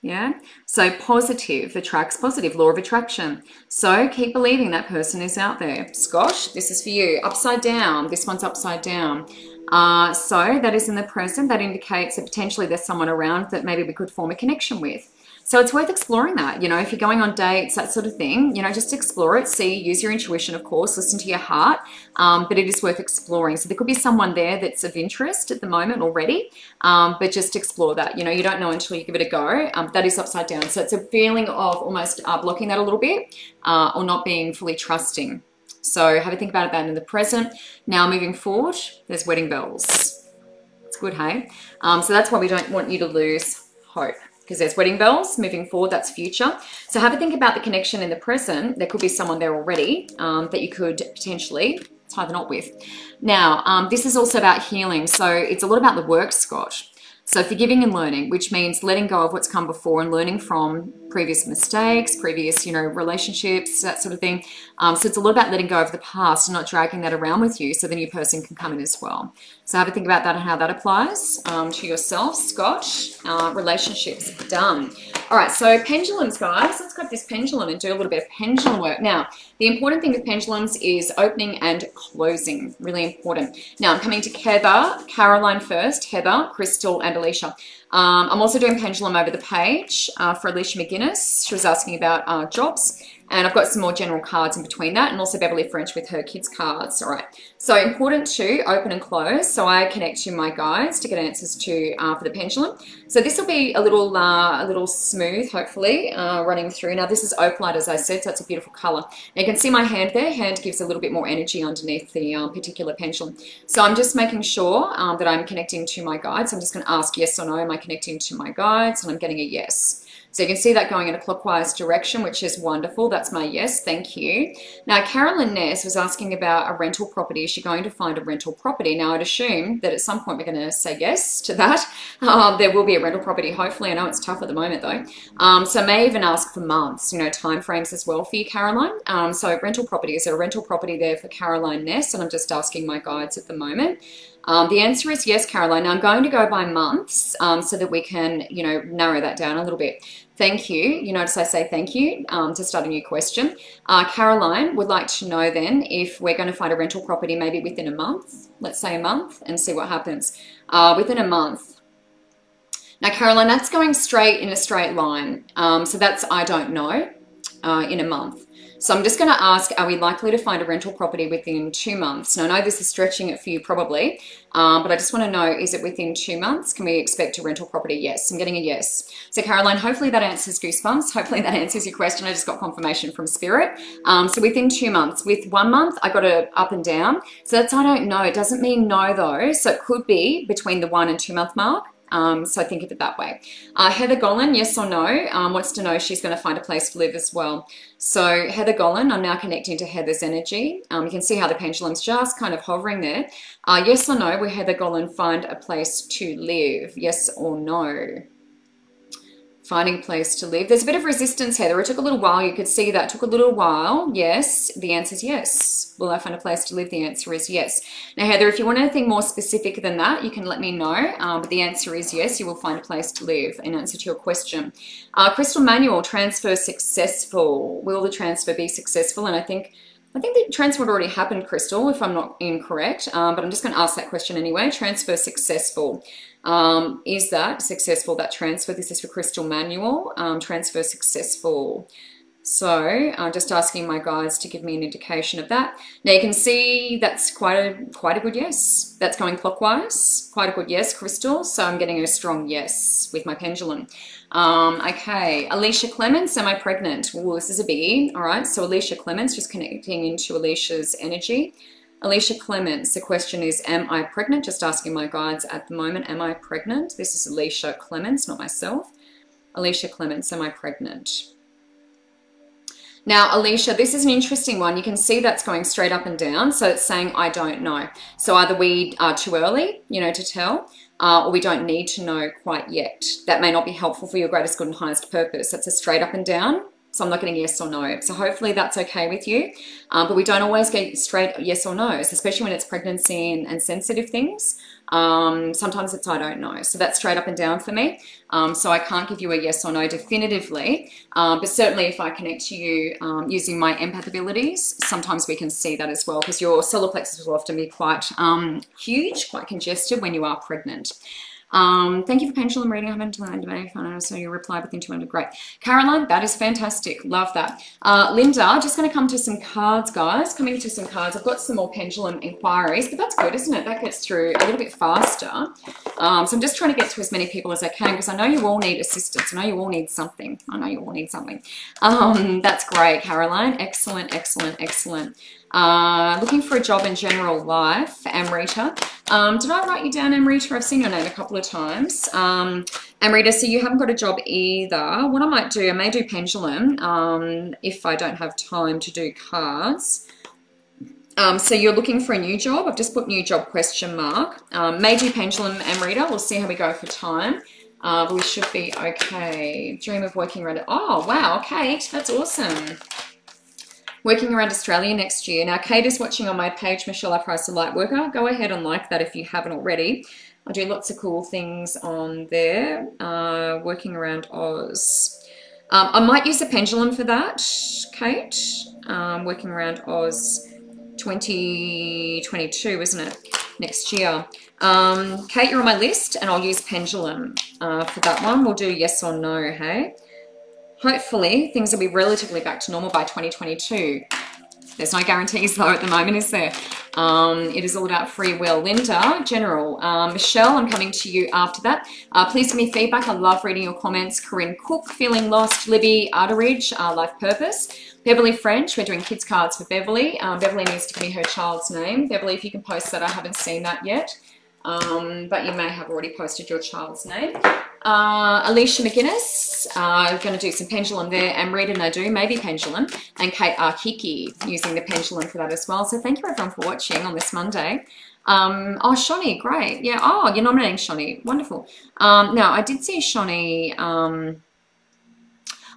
Yeah, so positive attracts positive, law of attraction. So keep believing that person is out there. Scott, this is for you. Upside down, this one's upside down. So that is in the present. That indicates that potentially there's someone around that maybe we could form a connection with. So it's worth exploring that, you know, if you're going on dates, that sort of thing, you know, just explore it, see, use your intuition, of course, listen to your heart, but it is worth exploring. So there could be someone there that's of interest at the moment already, but just explore that, you know, you don't know until you give it a go. That is upside down. So it's a feeling of almost blocking that a little bit or not being fully trusting. So have a think about that in the present. Now moving forward, there's wedding bells. It's good, hey? So that's why we don't want you to lose hope. Because there's wedding bells moving forward, that's future. So have a think about the connection in the present. There could be someone there already that you could potentially tie the knot with. Now, this is also about healing. So it's a lot about the work, Scott. So forgiving and learning, which means letting go of what's come before and learning from previous mistakes, previous, you know, relationships, that sort of thing. So it's a lot about letting go of the past and not dragging that around with you so the new person can come in as well. So have a think about that and how that applies to yourself, Scott. Relationships, done. All right, so pendulums, guys. Let's grab this pendulum and do a little bit of pendulum work. Now, the important thing with pendulums is opening and closing. Really important. Now, I'm coming to Heather, Caroline first, Heather, Crystal, and Alicia. I'm also doing pendulum over the page for Alicia McGuinness. She was asking about jobs. And I've got some more general cards in between that, and also Beverly French with her kids cards. All right. So important to open and close. So I connect to my guides to get answers to for the pendulum. So this will be a little smooth, hopefully, running through. Now this is opalite, as I said, so it's a beautiful color. Now you can see my hand there. Hand gives a little bit more energy underneath the particular pendulum. So I'm just making sure that I'm connecting to my guides. I'm just going to ask yes or no. Am I connecting to my guides? And I'm getting a yes. So you can see that going in a clockwise direction, which is wonderful. That's my yes, thank you. Now, Carolyn Ness was asking about a rental property. Is she going to find a rental property? Now, I'd assume that at some point we're going to say yes to that. There will be a rental property, hopefully. I know it's tough at the moment, though. So I may even ask for months, you know, time frames as well for you, Caroline. So rental property, is there a rental property there for Caroline Ness? And I'm just asking my guides at the moment. The answer is yes, Caroline. Now, I'm going to go by months so that we can, you know, narrow that down a little bit. Thank you. You notice I say thank you to start a new question. Caroline would like to know then if we're going to find a rental property maybe within a month. Let's say a month and see what happens. Within a month. Now, Caroline, that's going straight in a straight line. So that's I don't know in a month. So I'm just going to ask, are we likely to find a rental property within 2 months? Now, I know this is stretching it for you probably, but I just want to know, is it within 2 months? Can we expect a rental property? Yes, I'm getting a yes. So Caroline, hopefully that answers Goosebumps. Hopefully that answers your question. I just got confirmation from Spirit. So within 2 months. With 1 month, I got a up and down. So that's, I don't know. It doesn't mean no though. So it could be between the 1 and 2 month mark. So think of it that way. Heather Golan, yes or no, wants to know if she's going to find a place to live as well. So Heather Golan, I'm now connecting to Heather's energy. You can see how the pendulum's just kind of hovering there. Yes or no, will Heather Golan find a place to live? Yes or no? Finding a place to live. There's a bit of resistance, Heather. It took a little while. You could see that. It took a little while. Yes. The answer is yes. Will I find a place to live? The answer is yes. Now, Heather, if you want anything more specific than that, you can let me know. But the answer is yes, you will find a place to live in answer to your question. Crystal Manual, transfer successful. Will the transfer be successful? And I think the transfer already happened, Crystal, if I'm not incorrect. But I'm just going to ask that question anyway. Transfer successful. Is that successful, that transfer? This is for Crystal Manual. Transfer successful. So I'm just asking my guides to give me an indication of that. Now you can see that's quite a good yes. That's going clockwise. Quite a good yes, Crystal. So I'm getting a strong yes with my pendulum. Okay, Alicia Clements, am I pregnant? Well, this is a biggie. All right, so Alicia Clements, just connecting into Alicia's energy. Alicia Clements, the question is, am I pregnant? Just asking my guides at the moment, am I pregnant? This is Alicia Clements, not myself. Alicia Clements, am I pregnant? Now, Alicia, this is an interesting one. You can see that's going straight up and down. So it's saying, I don't know. So either we are too early, to tell, or we don't need to know quite yet. That may not be helpful for your greatest good and highest purpose. That's a straight up and down. So I'm not getting yes or no. So hopefully that's okay with you. But we don't always get straight yes or no's, especially when it's pregnancy and sensitive things. Sometimes it's I don't know. So that's straight up and down for me. So I can't give you a yes or no definitively. But certainly if I connect to you using my empath abilities, sometimes we can see that as well, because your solar plexus will often be quite huge, quite congested when you are pregnant. Thank you for pendulum reading. I haven't done today. So your reply within 200. Great. Caroline, that is fantastic. Love that. Linda, just going to come to some cards, guys. Coming to some cards. I've got some more pendulum inquiries, but that's good, isn't it? That gets through a little bit faster. So I'm just trying to get to as many people as I can, because I know you all need assistance. I know you all need something. That's great, Caroline. Excellent, excellent, excellent. Looking for a job in general life, Amrita. Did I write you down, Amrita? I've seen your name a couple of times. Amrita, so you haven't got a job either. What I might do, I may do pendulum if I don't have time to do cards. So you're looking for a new job. I've just put new job question mark. May do pendulum, Amrita. We'll see how we go for time. But we should be okay. Dream of working around it. Oh, wow, Kate, that's awesome. Working around Australia next year. Now, Kate is watching on my page, Michelle I. Price, the Light Worker. Go ahead and like that if you haven't already. I do lots of cool things on there. Working around Oz. I might use a pendulum for that, Kate. Working around Oz 2022, isn't it? Next year. Kate, you're on my list, and I'll use pendulum for that one. We'll do yes or no, hey? Hopefully, things will be relatively back to normal by 2022. There's no guarantees, though, at the moment, is there? It is all about free will. Linda, General. Michelle, I'm coming to you after that. Please give me feedback. I love reading your comments. Corinne Cook, Feeling Lost. Libby, Arteridge, Life Purpose. Beverly French, we're doing kids cards for Beverly. Beverly needs to give me her child's name. Beverly, if you can post that, I haven't seen that yet. But you may have already posted your child's name. Alicia McGuinness, I'm going to do some pendulum there. Amrita Nadu, maybe pendulum. And Kate Arkiki, using the pendulum for that as well. So thank you everyone for watching on this Monday. Oh, Shani, great. Yeah, oh, you're nominating Shani. Wonderful. Now, I did see Shani...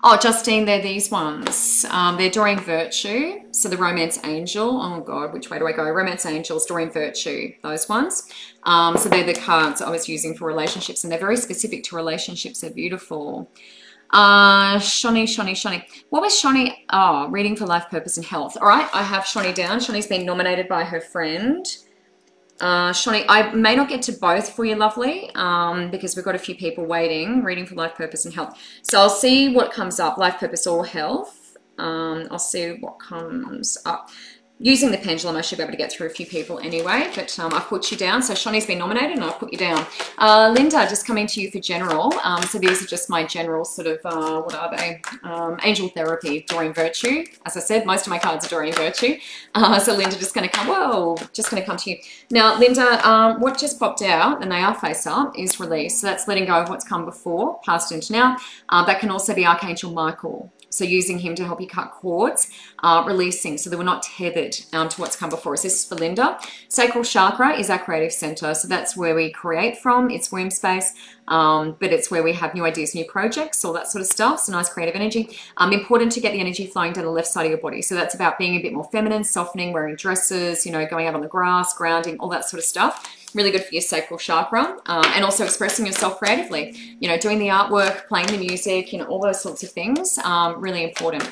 Oh, Justine, they're these ones. They're Doreen Virtue. So the Romance Angel. Oh, God, which way do I go? Romance Angels, Doreen Virtue, those ones. So they're the cards I was using for relationships, and they're very specific to relationships. They're beautiful. Shani. What was Shani? Oh, reading for life, purpose, and health. All right, I have Shani down. Shani's been nominated by her friend. Shani, I may not get to both for you, lovely, because we've got a few people waiting, reading for life, purpose, and health. So I'll see what comes up, life, purpose, or health. I'll see what comes up. Using the pendulum, I should be able to get through a few people anyway, but I've put you down. So Shawnee's been nominated and I've put you down. Linda, just coming to you for general. So these are just my general sort of, what are they? Angel therapy, Doreen Virtue. As I said, most of my cards are Doreen Virtue. So Linda, just going to come, whoa, just going to come to you. Now, Linda, what just popped out, and they are face up, is release. So that's letting go of what's come before, past into now. That can also be Archangel Michael. So using him to help you cut cords, releasing, so that we're not tethered to what's come before us. This is for Linda. Sacral chakra is our creative center. So that's where we create from. It's womb space, but it's where we have new ideas, new projects, all that sort of stuff. So nice creative energy. Important to get the energy flowing down the left side of your body. So that's about being a bit more feminine, softening, wearing dresses, you know, going out on the grass, grounding, all that sort of stuff. Really good for your sacral chakra, and also expressing yourself creatively, you know, doing the artwork, playing the music, you know, all those sorts of things. Really important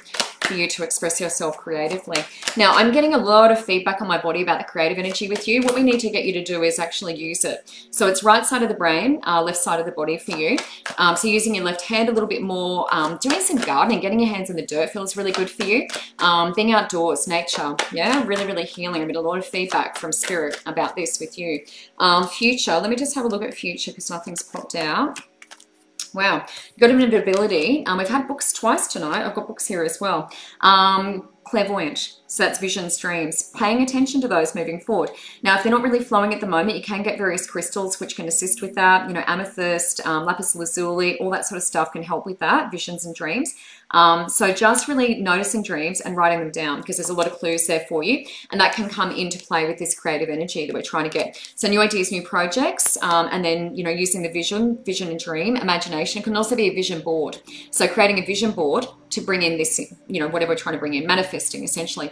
for you to express yourself creatively. Now, I'm getting a lot of feedback on my body about the creative energy with you. What we need to get you to do is actually use it. So it's right side of the brain, left side of the body for you. So using your left hand a little bit more, doing some gardening, getting your hands in the dirt feels really good for you. Being outdoors, nature, yeah, really, really healing. I get a lot of feedback from spirit about this with you. Future, let me just have a look at future because nothing's popped out. Wow, got an ability. We've had books twice tonight. I've got books here as well. Clairvoyant, so that's visions, dreams. Paying attention to those moving forward. Now, if they're not really flowing at the moment, you can get various crystals which can assist with that. You know, amethyst, lapis lazuli, all that sort of stuff can help with that, visions and dreams. So just really noticing dreams and writing them down because there's a lot of clues there for you, and that can come into play with this creative energy that we're trying to get. So new ideas, new projects, and then, you know, using the vision and dream, imagination. It can also be a vision board. So creating a vision board to bring in this, you know, whatever we're trying to bring in, manifesting essentially.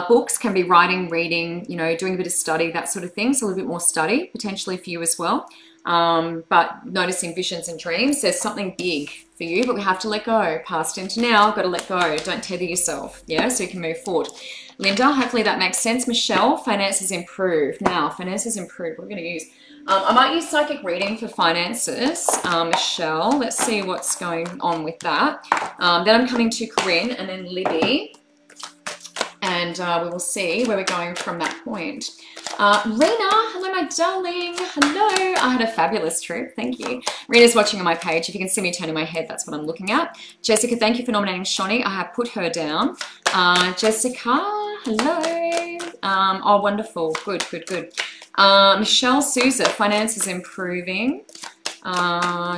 Books can be writing, reading, you know, doing a bit of study, that sort of thing. So a little bit more study potentially for you as well. But noticing visions and dreams, there's something big for you, but we have to let go. Past into now, got to let go. Don't tether yourself, yeah, so you can move forward. Linda, hopefully that makes sense. Michelle, finances improve. Now, finances improve. We're going to use, I might use psychic reading for finances. Michelle, let's see what's going on with that. Then I'm coming to Corinne and then Libby. And we will see where we're going from that point. Rena, hello my darling, hello. I had a fabulous trip, thank you. Rena's watching on my page. If you can see me turning my head, that's what I'm looking at. Jessica, thank you for nominating Shawnee. I have put her down. Jessica, hello. Oh, wonderful, good, good, good. Michelle Souza, finances improving.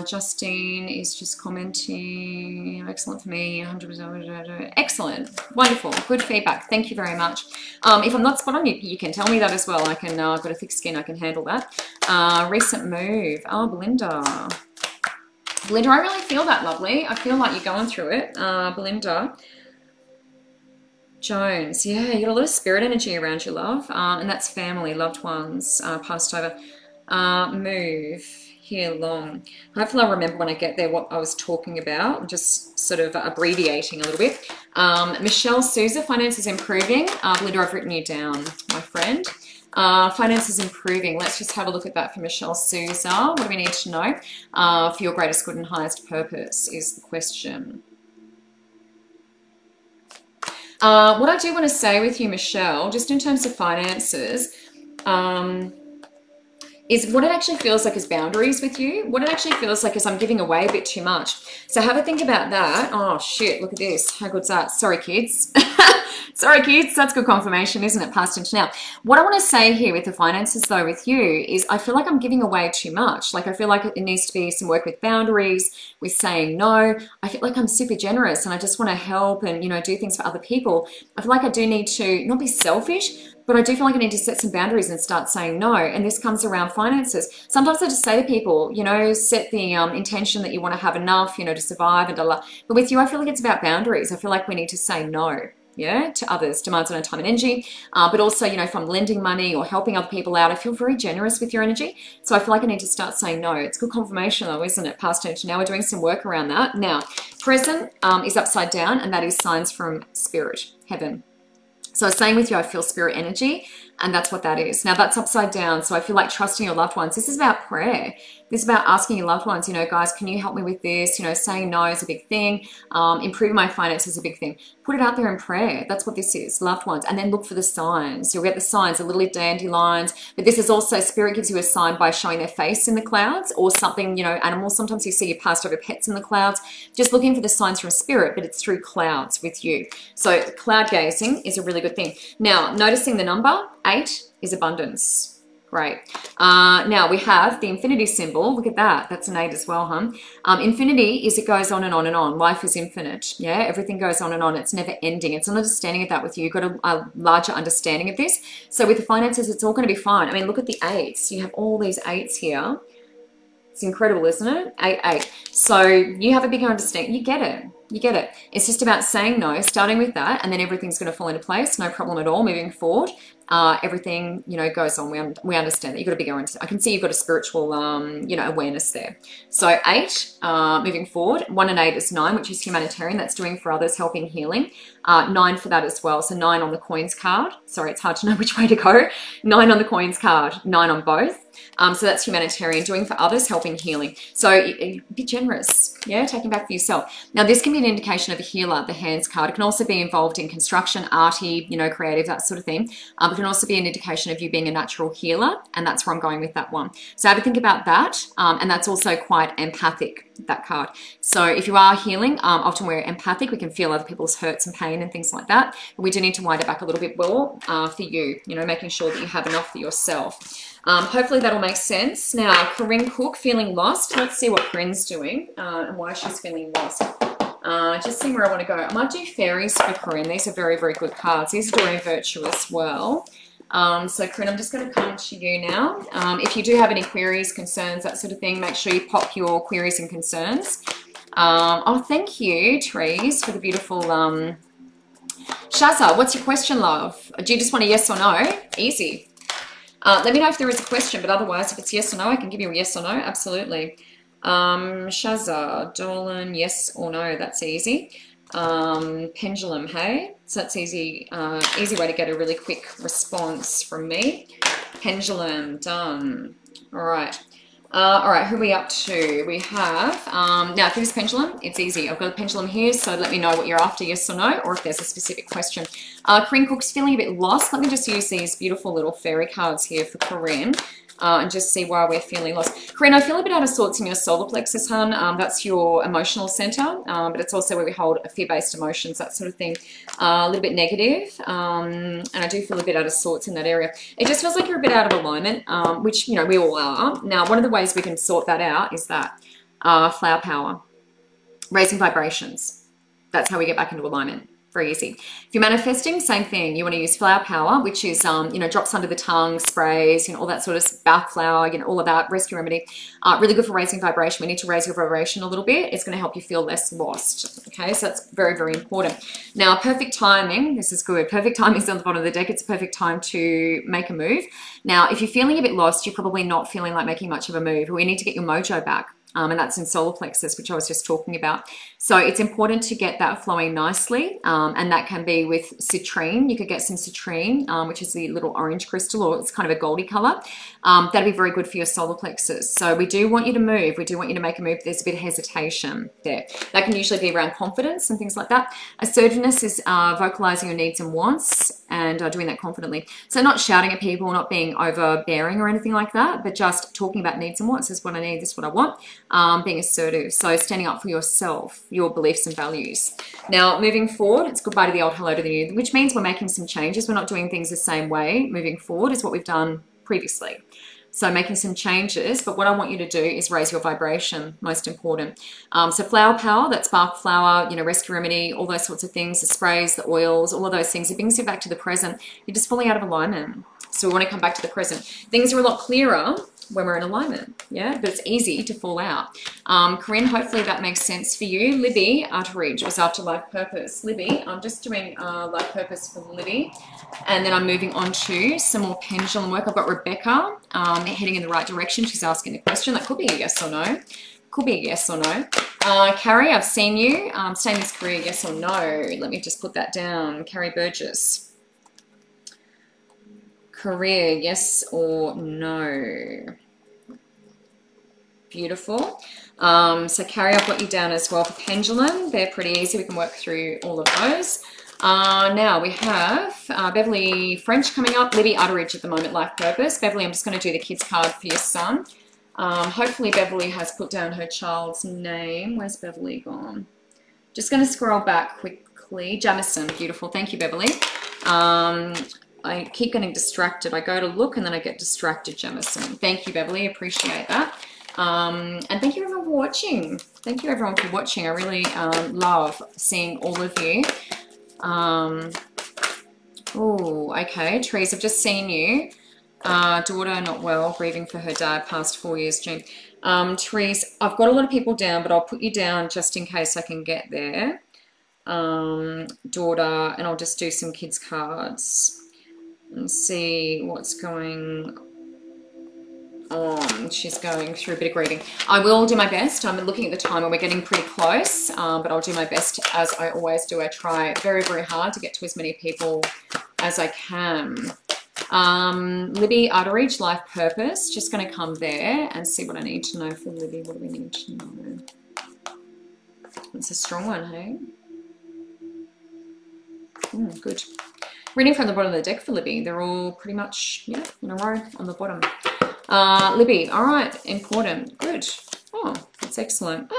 Justine is just commenting, excellent for me, 100%, excellent, wonderful, good feedback, thank you very much. If I'm not spot on, you can tell me that as well. I can, I've got a thick skin, I can handle that. Recent move, oh, Belinda, I really feel that, lovely. I feel like you're going through it. Belinda Jones, yeah, you got a lot of spirit energy around you, love, and that's family, loved ones, passed over. Move here long. Hopefully I'll remember when I get there what I was talking about. I'm just sort of abbreviating a little bit. Michelle Souza, finances improving. Belinda, I've written you down, my friend. Finances improving. Let's just have a look at that for Michelle Souza. What do we need to know? For your greatest good and highest purpose is the question. What I do want to say with you, Michelle, just in terms of finances, is what it actually feels like is boundaries with you. What it actually feels like is I'm giving away a bit too much. So have a think about that. Oh shit, look at this. How good's that? Sorry, kids. Sorry, kids. That's good confirmation, isn't it? Past into now. What I want to say here with the finances though with you is I feel like I'm giving away too much. Like I feel like it needs to be some work with boundaries, with saying no. I feel like I'm super generous and I just want to help and, you know, do things for other people. I feel like I do need to not be selfish, but I do feel like I need to set some boundaries and start saying no. And this comes around finances. Sometimes I just say to people, you know, set the intention that you want to have enough, you know, to survive and blah. But with you, I feel like it's about boundaries. I feel like we need to say no, yeah, to others, demands on our time and energy. But also, you know, if I'm lending money or helping other people out, I feel very generous with your energy. So I feel like I need to start saying no. It's good confirmation though, isn't it? Past into now, we're doing some work around that. Now, present is upside down and that is signs from spirit, heaven. So I was saying with you, I feel spirit energy. And that's what that is. Now that's upside down. So I feel like trusting your loved ones. This is about prayer. This is about asking your loved ones, you know, guys, can you help me with this? You know, saying no is a big thing. Improving my finances is a big thing. Put it out there in prayer. That's what this is, loved ones. And then look for the signs. You'll get the signs, the little dandelions. But this is also, spirit gives you a sign by showing their face in the clouds or something, you know, animals. Sometimes you see you passed over pets in the clouds. Just looking for the signs from spirit, but it's through clouds with you. So cloud gazing is a really good thing. Now, noticing the number 8 is abundance. Great. Now we have the infinity symbol. Look at that. That's an 8 as well, huh? Infinity is it goes on and on and on. Life is infinite. Yeah, everything goes on and on. It's never ending. It's an understanding of that with you. You've got a larger understanding of this. So with the finances, it's all going to be fine. I mean, look at the 8s. You have all these 8s here. It's incredible, isn't it? 8, 8. So you have a bigger understanding. You get it. You get it. It's just about saying no, starting with that, and then everything's going to fall into place. No problem at all moving forward. Everything, you know, goes on. We understand that. You've got a bigger understanding. I can see you've got a spiritual, you know, awareness there. So 8, moving forward. 1 and 8 is 9, which is humanitarian. That's doing for others, helping, healing. 9 for that as well. So 9 on the coins card. Sorry, it's hard to know which way to go. 9 on the coins card. 9 on both. So that's humanitarian, doing for others, helping, healing. So be generous, yeah, taking back for yourself. Now, this can be an indication of a healer, the hands card. It can also be involved in construction, arty, you know, creative, that sort of thing. It can also be an indication of you being a natural healer, and that's where I'm going with that one. So have a think about that, and that's also quite empathic, that card. So if you are healing, often we're empathic. We can feel other people's hurts and pain and things like that. But we do need to wind it back a little bit more for you know, making sure that you have enough for yourself. Hopefully that'll make sense. Now, Corinne Cook, feeling lost. Let's see what Corinne's doing and why she's feeling lost. Just seeing where I want to go. I might do fairies for Corinne. These are very, very good cards. These are doing virtue as well. So Corinne, I'm just going to come to you now. If you do have any queries, concerns, that sort of thing, make sure you pop your queries and concerns. Oh, thank you, Trees, for the beautiful... Shazza, what's your question, love? Do you just want a yes or no? Easy. Let me know if there is a question, but otherwise, if it's yes or no, I can give you a yes or no. Absolutely. Shazza, Dolan, yes or no. That's easy. Pendulum, hey? So that's easy. Easy way to get a really quick response from me. Pendulum, done. All right. All right, who are we up to? We have, now for this pendulum, it's easy. I've got a pendulum here, so let me know what you're after, yes or no, or if there's a specific question. Corinne Cook's feeling a bit lost. Let me just use these beautiful little fairy cards here for Corinne. And just see why we're feeling lost. Corinne, I feel a bit out of sorts in your solar plexus, hun. That's your emotional center, but it's also where we hold fear-based emotions, that sort of thing. A little bit negative, and I do feel a bit out of sorts in that area. It just feels like you're a bit out of alignment, which, you know, we all are. Now, one of the ways we can sort that out is that flower power, raising vibrations. That's how we get back into alignment. Very easy. If you're manifesting, same thing. You want to use flower power, which is, you know, drops under the tongue, sprays, you know, all that sort of bath flower, you know, all of that, rescue remedy. Really good for raising vibration. We need to raise your vibration a little bit. It's going to help you feel less lost. Okay, so that's very, very important. Now, perfect timing. This is good. Perfect timing is on the bottom of the deck. It's a perfect time to make a move. Now, if you're feeling a bit lost, you're probably not feeling like making much of a move. We need to get your mojo back. And that's in solar plexus, which I was just talking about. So it's important to get that flowing nicely, and that can be with citrine. You could get some citrine, which is the little orange crystal, or it's kind of a goldy color. That'd be very good for your solar plexus. So we do want you to move. We do want you to make a move. There's a bit of hesitation there. That can usually be around confidence and things like that. Assertiveness is vocalizing your needs and wants and doing that confidently. So not shouting at people, not being overbearing or anything like that, but just talking about needs and wants. This is what I need, this is what I want. Being assertive, so standing up for yourself, your beliefs and values. Now, moving forward, it's goodbye to the old, hello to the new, which means we're making some changes. We're not doing things the same way moving forward as what we've done previously. So making some changes, but what I want you to do is raise your vibration, most important. So flower power, that spark flower, you know, rescue remedy, all those sorts of things, the sprays, the oils, all of those things, it brings you back to the present. You're just falling out of alignment. So we want to come back to the present. Things are a lot clearer when we're in alignment, yeah, but it's easy to fall out. Corinne, hopefully that makes sense for you. Libby, Arteridge was after life purpose. Libby, I'm just doing life purpose for Libby, and then I'm moving on to some more pendulum work. I've got Rebecca heading in the right direction. She's asking the question. That could be a yes or no. Could be a yes or no. Carrie, I've seen you. Stay in this career, yes or no. Let me just put that down. Carrie Burgess. Career, yes or no? Beautiful. So carry, I've got you down as well for pendulum. They're pretty easy. We can work through all of those. Now we have Beverly French coming up. Libby Utteridge at the moment, life purpose. Beverly, I'm just going to do the kids card for your son. Hopefully Beverly has put down her child's name. Where's Beverly gone? Just going to scroll back quickly. Jamison, beautiful. Thank you, Beverly. I keep getting distracted. I go to look and then I get distracted, Jamison. Thank you, Beverly. Appreciate that. And thank you everyone for watching. Thank you everyone for watching. I really love seeing all of you. Oh, okay. Trees, I've just seen you. Daughter not well, grieving for her dad, past 4 years, June. Trees, I've got a lot of people down, but I'll put you down just in case I can get there. Daughter, and I'll just do some kids cards and see what's going on. She's going through a bit of grieving. I will do my best. I'm looking at the time and we're getting pretty close, but I'll do my best as I always do. I try very, very hard to get to as many people as I can. Libby Utteridge, life purpose. Just going to come there and see what I need to know for Libby. What do we need to know? It's a strong one, hey? Good. Reading from the bottom of the deck for Libby. They're all pretty much, yeah, in a row on the bottom. Libby, all right, important, good. Oh, that's excellent.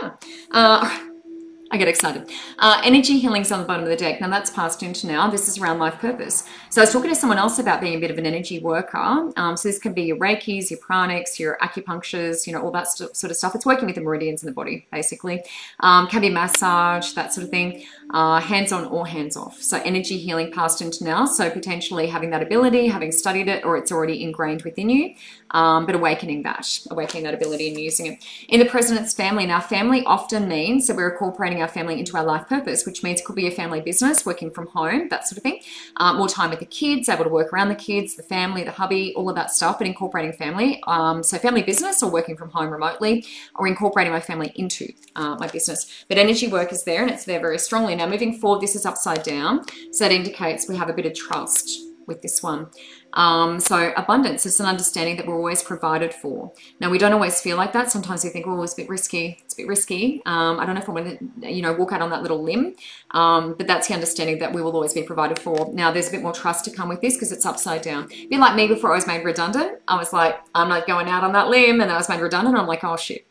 I get excited. Energy healing's on the bottom of the deck. Now that's passed into now. This is around life purpose. So I was talking to someone else about being a bit of an energy worker. So this can be your Reikis, your pranics, your acupunctures, you know, all that sort of stuff. It's working with the meridians in the body, basically. Can be massage, that sort of thing. Hands-on or hands-off. So energy healing passed into now. So potentially having that ability, having studied it, or it's already ingrained within you. But awakening that ability and using it. In the President's family, now family often means that we're incorporating our family into our life purpose, which means it could be a family business, working from home, that sort of thing. More time with the kids, able to work around the kids, the family, the hubby, all of that stuff, but incorporating family. So family business or working from home remotely, or incorporating my family into my business. But energy work is there and it's there very strongly. Now moving forward, this is upside down. So that indicates we have a bit of trust with this one. So abundance is an understanding that we're always provided for. Now we don't always feel like that. Sometimes we think, oh, it's a bit risky. It's a bit risky. I don't know if I want to, you know, walk out on that little limb. But that's the understanding that we will always be provided for. Now there's a bit more trust to come with this because it's upside down. A bit like me before I was made redundant. I was like, I'm not going out on that limb, and then I was made redundant. I'm like, oh shit.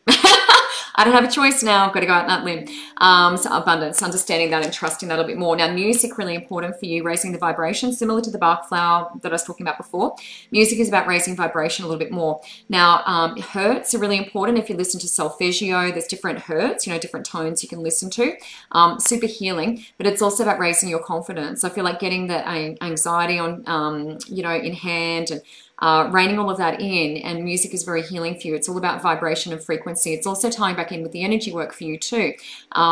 I don't have a choice now. I've got to go out on that limb. So abundance, understanding that and trusting that a bit more. Now, music, really important for you, raising the vibration, similar to the Bach flower that I was talking about before. Music is about raising vibration a little bit more. Now, hertz are really important. If you listen to solfeggio, there's different hertz, you know, different tones you can listen to. Super healing, but it's also about raising your confidence. I feel like getting the anxiety on, you know, in hand and reining all of that in, and music is very healing for you. It's all about vibration and frequency. It's also tying back in with the energy work for you too,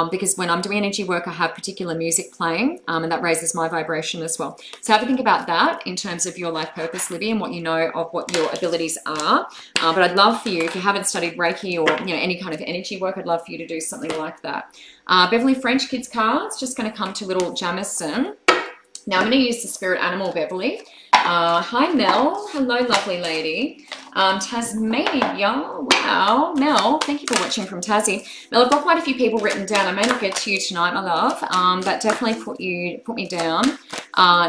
because when I'm doing energy work, I have particular music playing, and that raises my vibration as well. So have a think about that in terms of your life purpose, Libby, and what you know of what your abilities are. But I'd love for you, if you haven't studied Reiki or, you know, any kind of energy work, I'd love for you to do something like that. Beverly French kids cards, just going to come to little Jamison. Now I'm going to use the spirit animal, Beverly. Hi, Mel. Hello, lovely lady. Tasmania. Wow. Mel, thank you for watching from Tassie. Mel, I've got quite a few people written down. I may not get to you tonight, my love, but definitely put me down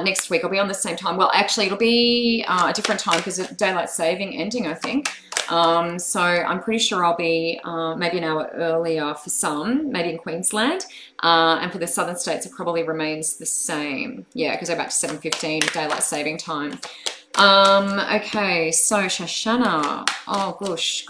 next week. I'll be on the same time. Well, actually, it'll be a different time because of daylight saving ending, I think. So I'm pretty sure I'll be maybe an hour earlier for some, maybe in Queensland. And for the southern states, it probably remains the same. Yeah, because they're back to 7:15 daylight saving time. Okay, so Shoshana. Oh, gosh.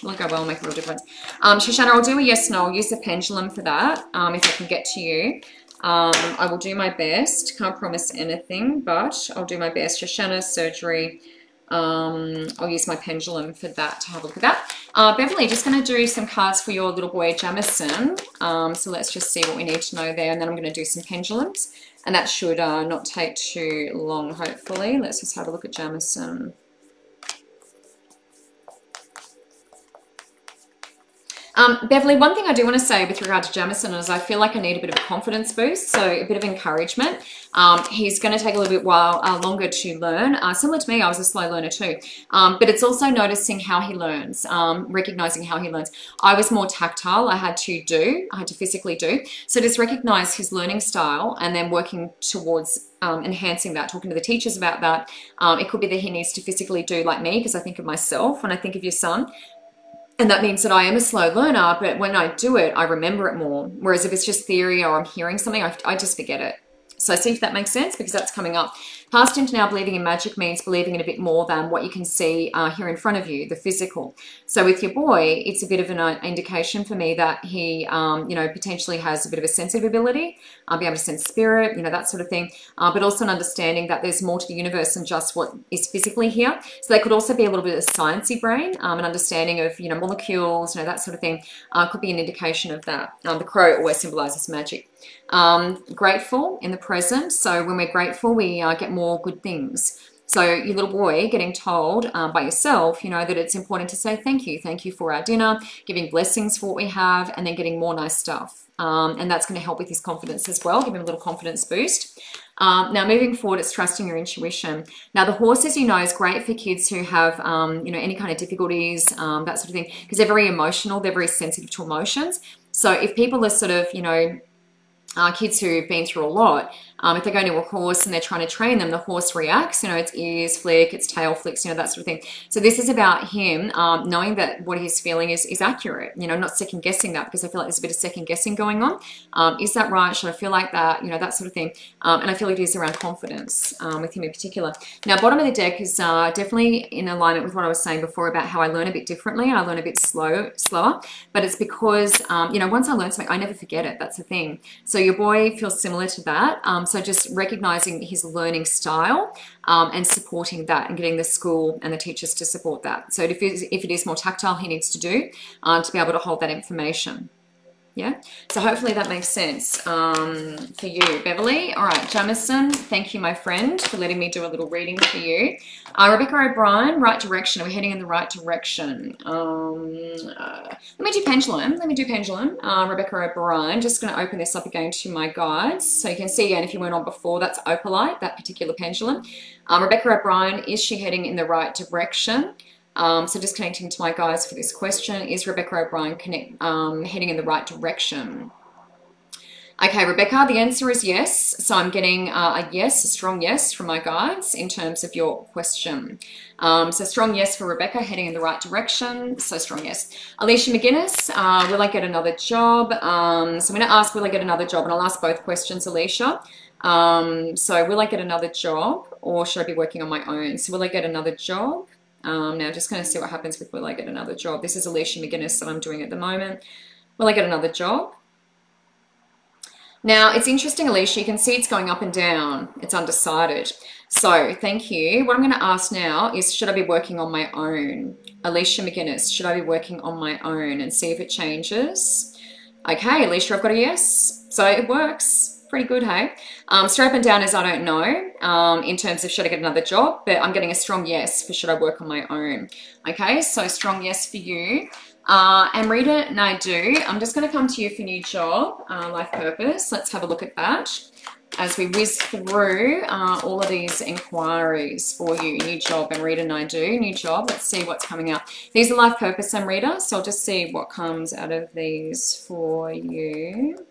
Will it go well? Make a real difference. Shoshana, I'll do a yes, no. I'll use the pendulum for that, if I can get to you. I will do my best. Can't promise anything, but I'll do my best. Shoshana, surgery. I'll use my pendulum for that to have a look at that. Beverly, just going to do some cards for your little boy Jamison. So let's just see what we need to know there, and then I'm going to do some pendulums, and that should not take too long, hopefully. Let's just have a look at Jamison. Beverly, one thing I do want to say with regard to Jamison is I feel like I need a bit of a confidence boost, so a bit of encouragement. He's going to take a little bit longer to learn. Similar to me, I was a slow learner too. But it's also noticing how he learns, recognizing how he learns. I was more tactile. I had to physically do. So just recognize his learning style and then working towards enhancing that, talking to the teachers about that. It could be that he needs to physically do like me, because I think of myself when I think of your son. And that means that I am a slow learner, but when I do it, I remember it more. Whereas if it's just theory or I'm hearing something, I just forget it. So see if that makes sense, because that's coming up. Past into now, believing in magic means believing in a bit more than what you can see here in front of you, the physical. So with your boy, it's a bit of an indication for me that he, you know, potentially has a bit of a sensitive ability, be able to sense spirit, you know, that sort of thing. But also an understanding that there's more to the universe than just what is physically here. So they could also be a little bit of a sciencey brain, an understanding of, you know, molecules, you know, that sort of thing. Could be an indication of that. The crow always symbolizes magic. Grateful in the present. So when we're grateful, we get more good things. So your little boy getting told by yourself, you know, that it's important to say thank you for our dinner, giving blessings for what we have, and then getting more nice stuff. And that's going to help with his confidence as well, give him a little confidence boost. Now moving forward, it's trusting your intuition. Now the horse, as you know, is great for kids who have, you know, any kind of difficulties, that sort of thing, because they're very emotional, they're very sensitive to emotions. So if people are sort of, you know, kids who've been through a lot, if they go to a horse and they're trying to train them, the horse reacts, you know, its ears flick, its tail flicks, you know, that sort of thing. So this is about him knowing that what he's feeling is accurate, you know, not second guessing that, because I feel like there's a bit of second guessing going on. Is that right? Should I feel like that? You know, that sort of thing. And I feel it is around confidence with him in particular. Now, bottom of the deck is definitely in alignment with what I was saying before about how I learn a bit differently. I learn a bit slower, but it's because, you know, once I learn something, I never forget it. That's the thing. So your boy feels similar to that. So just recognizing his learning style and supporting that and getting the school and the teachers to support that. So if it is more tactile, he needs to do to be able to hold that information. Yeah, so hopefully that makes sense for you, Beverly. All right, Jamison, thank you, my friend, for letting me do a little reading for you. Rebecca O'Brien, right direction. Are we heading in the right direction? Let me do pendulum. Rebecca O'Brien. Just going to open this up again to my guides. So you can see again, if you weren't on before, that's opalite, that particular pendulum. Rebecca O'Brien, is she heading in the right direction? So just connecting to my guides for this question, is Rebecca O'Brien heading in the right direction? Okay, Rebecca, the answer is yes. So I'm getting a yes, a strong yes from my guides in terms of your question. So strong yes for Rebecca, heading in the right direction. So strong yes. Alicia McGuinness, will I get another job? So I'm going to ask, will I get another job? And I'll ask both questions, Alicia. So will I get another job, or should I be working on my own? So will I get another job? Now just going to see what happens with will I get another job. This is Alicia McGuinness that I'm doing at the moment. Will I get another job? Now it's interesting, Alicia, you can see it's going up and down. It's undecided. So thank you. What I'm going to ask now is, should I be working on my own? Alicia McGuinness, should I be working on my own, and see if it changes? Okay, Alicia, I've got a yes. So it works. Pretty good, hey? Straight up and down is I don't know in terms of should I get another job, but I'm getting a strong yes for should I work on my own. Okay, so strong yes for you. Amrita Naidu, I'm just going to come to you for new job, life purpose. Let's have a look at that as we whiz through all of these inquiries for you. New job, Amrita Naidu, new job. Let's see what's coming up. These are life purpose, Amrita, so I'll just see what comes out of these for you.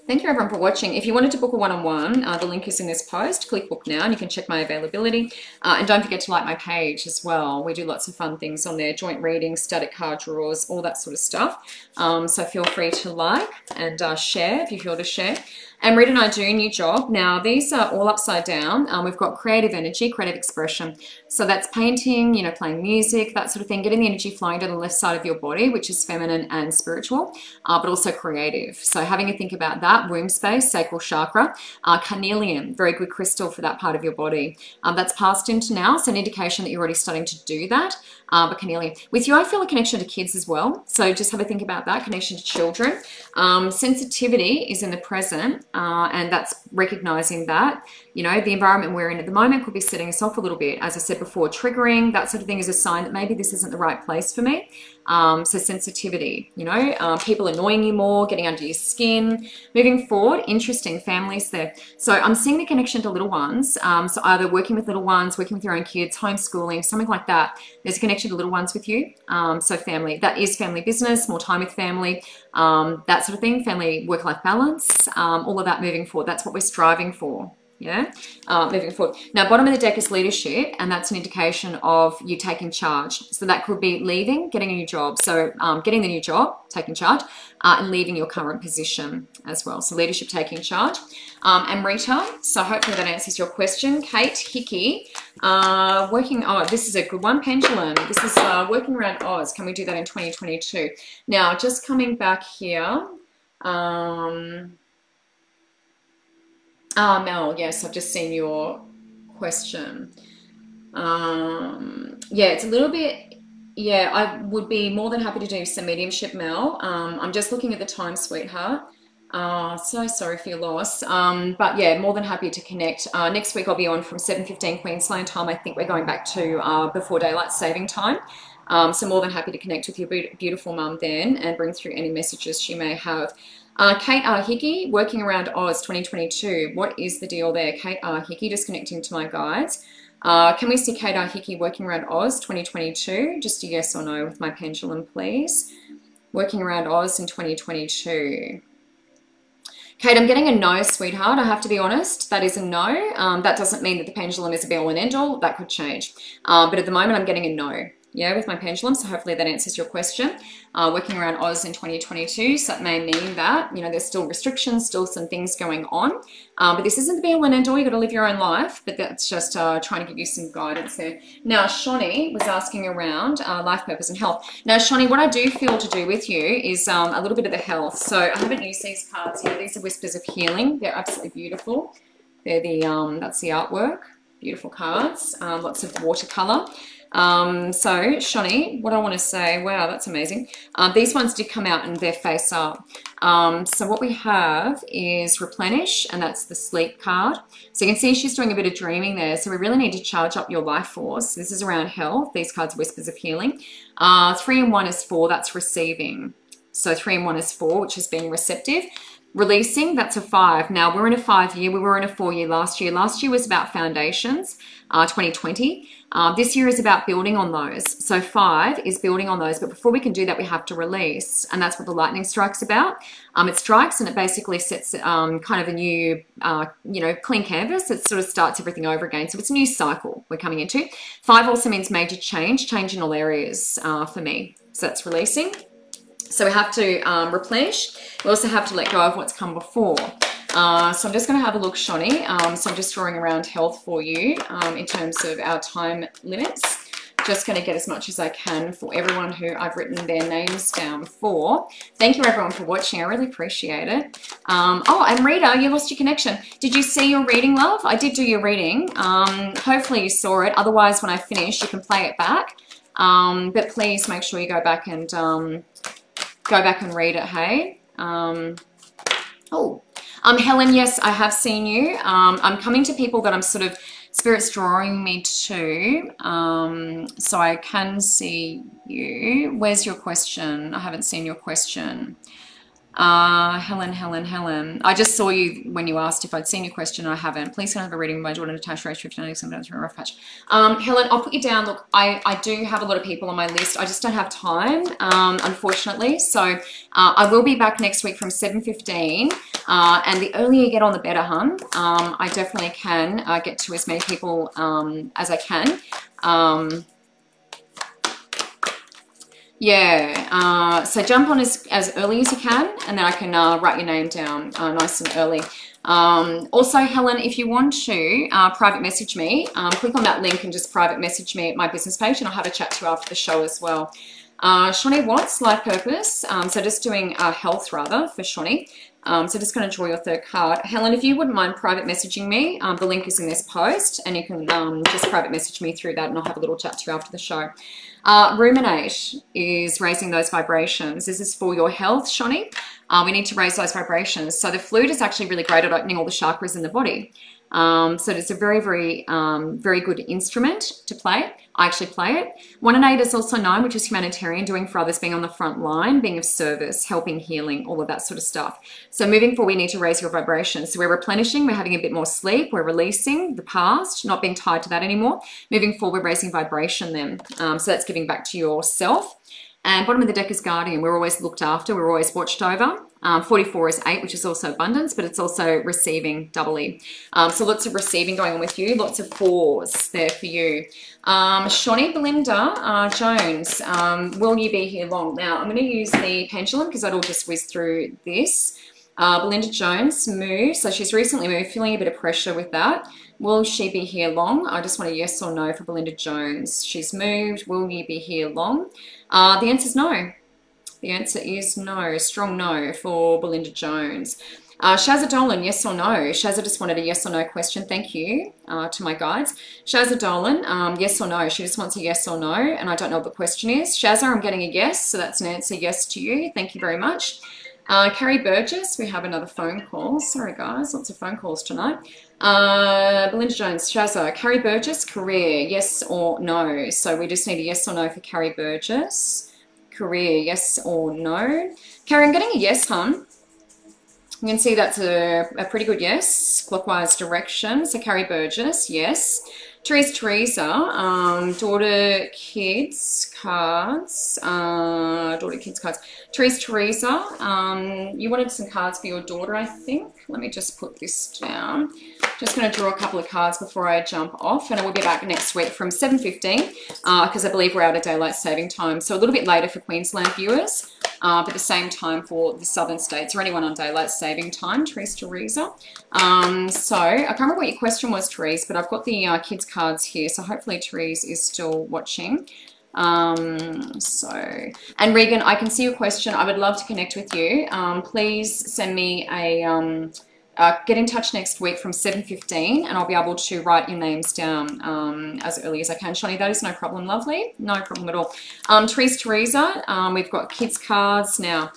Thank you everyone for watching. If you wanted to book a one-on-one, the link is in this post. Click book now and you can check my availability. And don't forget to like my page as well. We do lots of fun things on there, joint readings, static card draws, all that sort of stuff. So feel free to like and share if you feel to share. And Read and I Do, new job. Now these are all upside down. We've got creative energy, creative expression. So that's painting, you know, playing music, that sort of thing, getting the energy flowing to the left side of your body, which is feminine and spiritual, but also creative. So having a think about that, womb space, sacral chakra, carnelian, very good crystal for that part of your body. That's passed into now, so an indication that you're already starting to do that. But carnelian. With you, I feel a connection to kids as well. So just have a think about that, connection to children. Sensitivity is in the present. and that's recognizing that, you know, the environment we're in at the moment could be setting us off a little bit. As I said before, triggering, that sort of thing is a sign that maybe this isn't the right place for me. So sensitivity, you know, people annoying you more, getting under your skin. Moving forward, interesting, families there. So I'm seeing the connection to little ones. So either working with little ones, working with your own kids, homeschooling, something like that. There's a connection to little ones with you. So family, that is family business, more time with family, that sort of thing, family work-life balance, all of that moving forward. That's what we're striving for. Yeah, moving forward. Now, bottom of the deck is leadership, and that's an indication of you taking charge. So that could be leaving, getting a new job. So getting the new job, taking charge, and leaving your current position as well. So leadership, taking charge. And Rita, so hopefully that answers your question. Kate Hickey, this is a good one, pendulum. This is working around Oz. Can we do that in 2022? Now, just coming back here. Mel, yes, I've just seen your question. Yeah, it's a little bit, yeah, I would be more than happy to do some mediumship, Mel. I'm just looking at the time, sweetheart. So sorry for your loss. But yeah, more than happy to connect. Next week I'll be on from 7:15 Queensland time. I think we're going back to before daylight saving time. So more than happy to connect with your beautiful mum then and bring through any messages she may have. Kate R. Hickey, working around Oz 2022. What is the deal there? Kate R. Hickey, just connecting to my guides. Can we see Kate R. Hickey working around Oz 2022? Just a yes or no with my pendulum, please. Working around Oz in 2022. Kate, I'm getting a no, sweetheart. I have to be honest. That is a no. That doesn't mean that the pendulum is a be all and end all. That could change. But at the moment, I'm getting a no. Yeah, with my pendulum. So hopefully that answers your question. Working around Oz in 2022. So that may mean that, you know, there's still restrictions, still some things going on. But this isn't the be all and end all. You've got to live your own life. But that's just trying to give you some guidance there. Now, Shani was asking around life purpose and health. Now, Shani, what I do feel to do with you is a little bit of the health. So I haven't used these cards here. These are Whispers of Healing. They're absolutely beautiful. They're the, that's the artwork. Beautiful cards. Lots of watercolor. So Shani, what I want to say, wow, that's amazing. These ones did come out and they're face up. So what we have is replenish, and that's the sleep card. So you can see she's doing a bit of dreaming there. So we really need to charge up your life force. This is around health. These cards are Whispers of Healing. 3 and 1 is 4, that's receiving. So 3 and 1 is 4, which is being receptive. Releasing, that's a 5. Now we're in a 5-year, we were in a 4-year last year. Last year was about foundations, 2020. This year is about building on those. So 5 is building on those, but before we can do that, we have to release. And that's what the lightning strike's about. It strikes and it basically sets kind of a new, you know, clean canvas. It sort of starts everything over again. So it's a new cycle we're coming into. 5 also means major change in all areas for me. So that's releasing. So we have to replenish. We also have to let go of what's come before. So I'm just going to have a look, Shani. So I'm just drawing around health for you in terms of our time limits. Just going to get as much as I can for everyone who I've written their names down for. Thank you, everyone, for watching. I really appreciate it. Oh, and Rita, you lost your connection. Did you see your reading, love? I did do your reading. Hopefully you saw it. Otherwise, when I finish, you can play it back. But please make sure you go back and read it, hey? Helen, yes, I have seen you. I'm coming to people that I'm sort of, Spirit's drawing me to, so I can see you. Where's your question? I haven't seen your question. Helen. I just saw you when you asked if I'd seen your question. I haven't. Please can I have a reading by my daughter Natasha, age 15, sometimes from a rough patch. Helen, I'll put you down. Look, I do have a lot of people on my list. I just don't have time, unfortunately. So I will be back next week from 7:15. And the earlier you get on, the better, hun. I definitely can get to as many people as I can. Yeah, so jump on as early as you can, and then I can write your name down nice and early. Also, Helen, if you want to private message me, click on that link and just private message me at my business page, and I'll have a chat to you after the show as well. Shani Watts, life purpose. So just doing health rather for Shani. So just going to draw your third card. Helen, if you wouldn't mind private messaging me, the link is in this post, and you can just private message me through that, and I'll have a little chat to you after the show. Ruminate is raising those vibrations. This is for your health, Shani. we need to raise those vibrations. So the flute is actually really great at opening all the chakras in the body. So it's a very, very good instrument to play. I actually play it. 1 and 8 is also known, which is humanitarian, doing for others, being on the front line, being of service, helping, healing, all of that sort of stuff. So moving forward, we need to raise your vibrations. So we're replenishing, we're having a bit more sleep, we're releasing the past, not being tied to that anymore. Moving forward, we're raising vibration then. So that's giving back to yourself. And bottom of the deck is guardian. We're always looked after. We're always watched over. 44 is 8, which is also abundance, but it's also receiving doubly. So lots of receiving going on with you. Lots of 4s there for you. Shawnee Belinda Jones, will you be here long? Now, I'm going to use the pendulum because that'll just whiz through this. Belinda Jones moved. So she's recently moved, feeling a bit of pressure with that. Will she be here long? I just want a yes or no for Belinda Jones. She's moved. Will you be here long? The answer is no. The answer is no. Strong no for Belinda Jones. Shazza Dolan, yes or no? Shazza just wanted a yes or no question. Thank you to my guides. Shazza Dolan, yes or no? She just wants a yes or no, and I don't know what the question is. Shazza, I'm getting a yes, so that's an answer yes to you. Thank you very much. Carrie Burgess, we have another phone call. Sorry, guys, lots of phone calls tonight. Belinda Jones, Shazza, Carrie Burgess, career, yes or no? So we just need a yes or no for Carrie Burgess. Career, yes or no? Carrie, I'm getting a yes, hun. You can see that's a pretty good yes, clockwise direction. So Carrie Burgess, yes. Teresa, daughter kids cards, Teresa, you wanted some cards for your daughter, I think. Let me just put this down. Just going to draw a couple of cards before I jump off, and I will be back next week from 7:15 because I believe we're out of daylight saving time. So a little bit later for Queensland viewers, but the same time for the southern states or anyone on daylight saving time. Teresa. So I can't remember what your question was, Therese, but I've got the kids cards here, so hopefully Therese is still watching. And Regan, I can see your question. I would love to connect with you. Please send me a get in touch next week from 7:15 and I'll be able to write your names down as early as I can. Shani, that is no problem, lovely. No problem at all. Teresa, we've got kids cards now.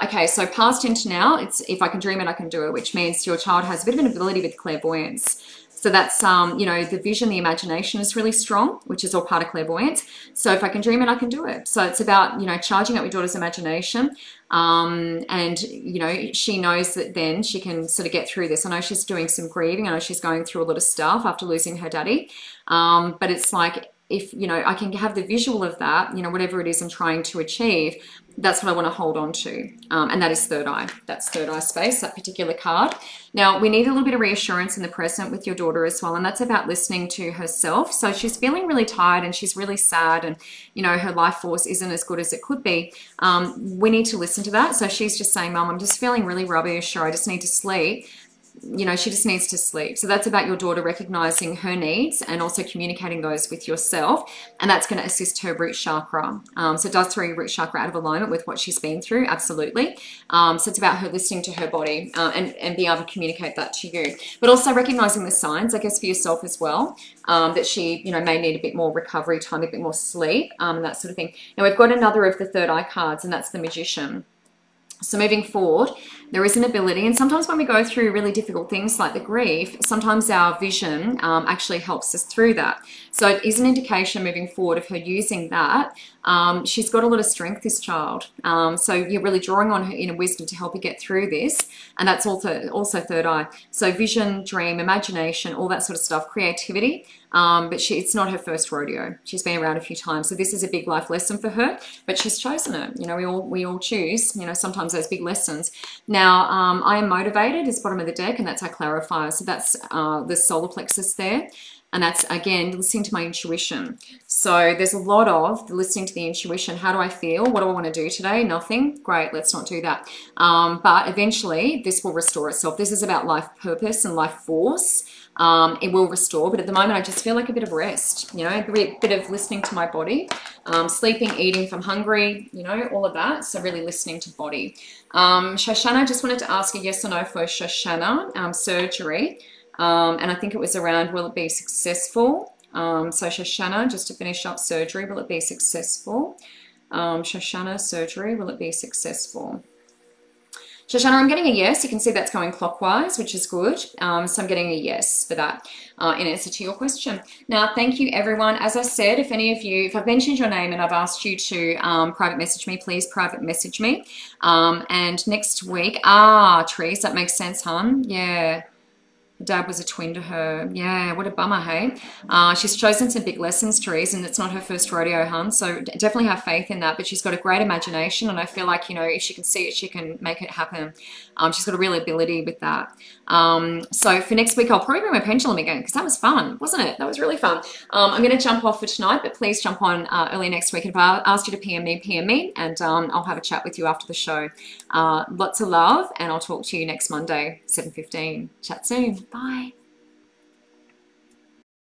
Okay, so past into now, it's if I can dream it, I can do it, which means your child has a bit of an ability with clairvoyance. So that's, you know, the vision, the imagination is really strong, which is all part of clairvoyance. So if I can dream it, I can do it. So it's about, you know, charging up your daughter's imagination. And, you know, she knows that then she can sort of get through this. I know she's doing some grieving. I know she's going through a lot of stuff after losing her daddy. But it's like, if, you know, I can have the visual of that, you know, whatever it is I'm trying to achieve, that's what I want to hold on to. And that is third eye. That's third eye space, that particular card. Now, we need a little bit of reassurance in the present with your daughter as well. And that's about listening to herself. So she's feeling really tired and she's really sad and, you know, her life force isn't as good as it could be. We need to listen to that. So she's just saying, Mum, I'm just feeling really rubbish, or I just need to sleep. You know, she just needs to sleep. So that's about your daughter recognizing her needs and also communicating those with yourself. And that's going to assist her root chakra. So it does throw your root chakra out of alignment with what she's been through. Absolutely. So it's about her listening to her body and being able to communicate that to you. But also recognizing the signs, I guess, for yourself as well, that she, you know, may need a bit more recovery time, a bit more sleep, and that sort of thing. Now, we've got another of the third eye cards, and that's the Magician. So moving forward, there is an ability, and sometimes when we go through really difficult things like the grief, sometimes our vision actually helps us through that. So it is an indication moving forward of her using that. She's got a lot of strength, this child. So you're really drawing on her inner wisdom to help you get through this. And that's also third eye. So vision, dream, imagination, all that sort of stuff, creativity. But it's not her first rodeo. She's been around a few times. So this is a big life lesson for her, but she's chosen it. You know, we all choose, you know, sometimes those big lessons. Now, I am motivated is bottom of the deck, and that's our clarifier. So that's the solar plexus there. And that's, again, listening to my intuition. So there's a lot of listening to the intuition. How do I feel? What do I want to do today? Nothing? Great, let's not do that. But eventually, this will restore itself. This is about life purpose and life force. It will restore, but at the moment I just feel like a bit of rest, you know, a bit of listening to my body, sleeping, eating if I'm hungry, you know, all of that. So really listening to body. Shoshana, I just wanted to ask a yes or no for Shoshana, surgery. And I think it was around, will it be successful? So Shoshana, just to finish up surgery, will it be successful? Shoshana, surgery, will it be successful? Shoshana, I'm getting a yes. You can see that's going clockwise, which is good. So I'm getting a yes for that in answer to your question. Now, thank you, everyone. As I said, if any of you, if I've mentioned your name and I've asked you to private message me, please private message me. And next week, Trees, that makes sense, hon. Yeah. Her dad was a twin to her. Yeah, what a bummer, hey? She's chosen some big lessons, Therese, and it's not her first rodeo, hun. So definitely have faith in that. But she's got a great imagination, and I feel like, you know, if she can see it, she can make it happen. She's got a real ability with that. So for next week, I'll probably bring my pendulum again because that was fun, wasn't it? That was really fun. I'm going to jump off for tonight, but please jump on early next week. And if I asked you to PM me, and I'll have a chat with you after the show. Lots of love, and I'll talk to you next Monday, 7:15. Chat soon. Bye.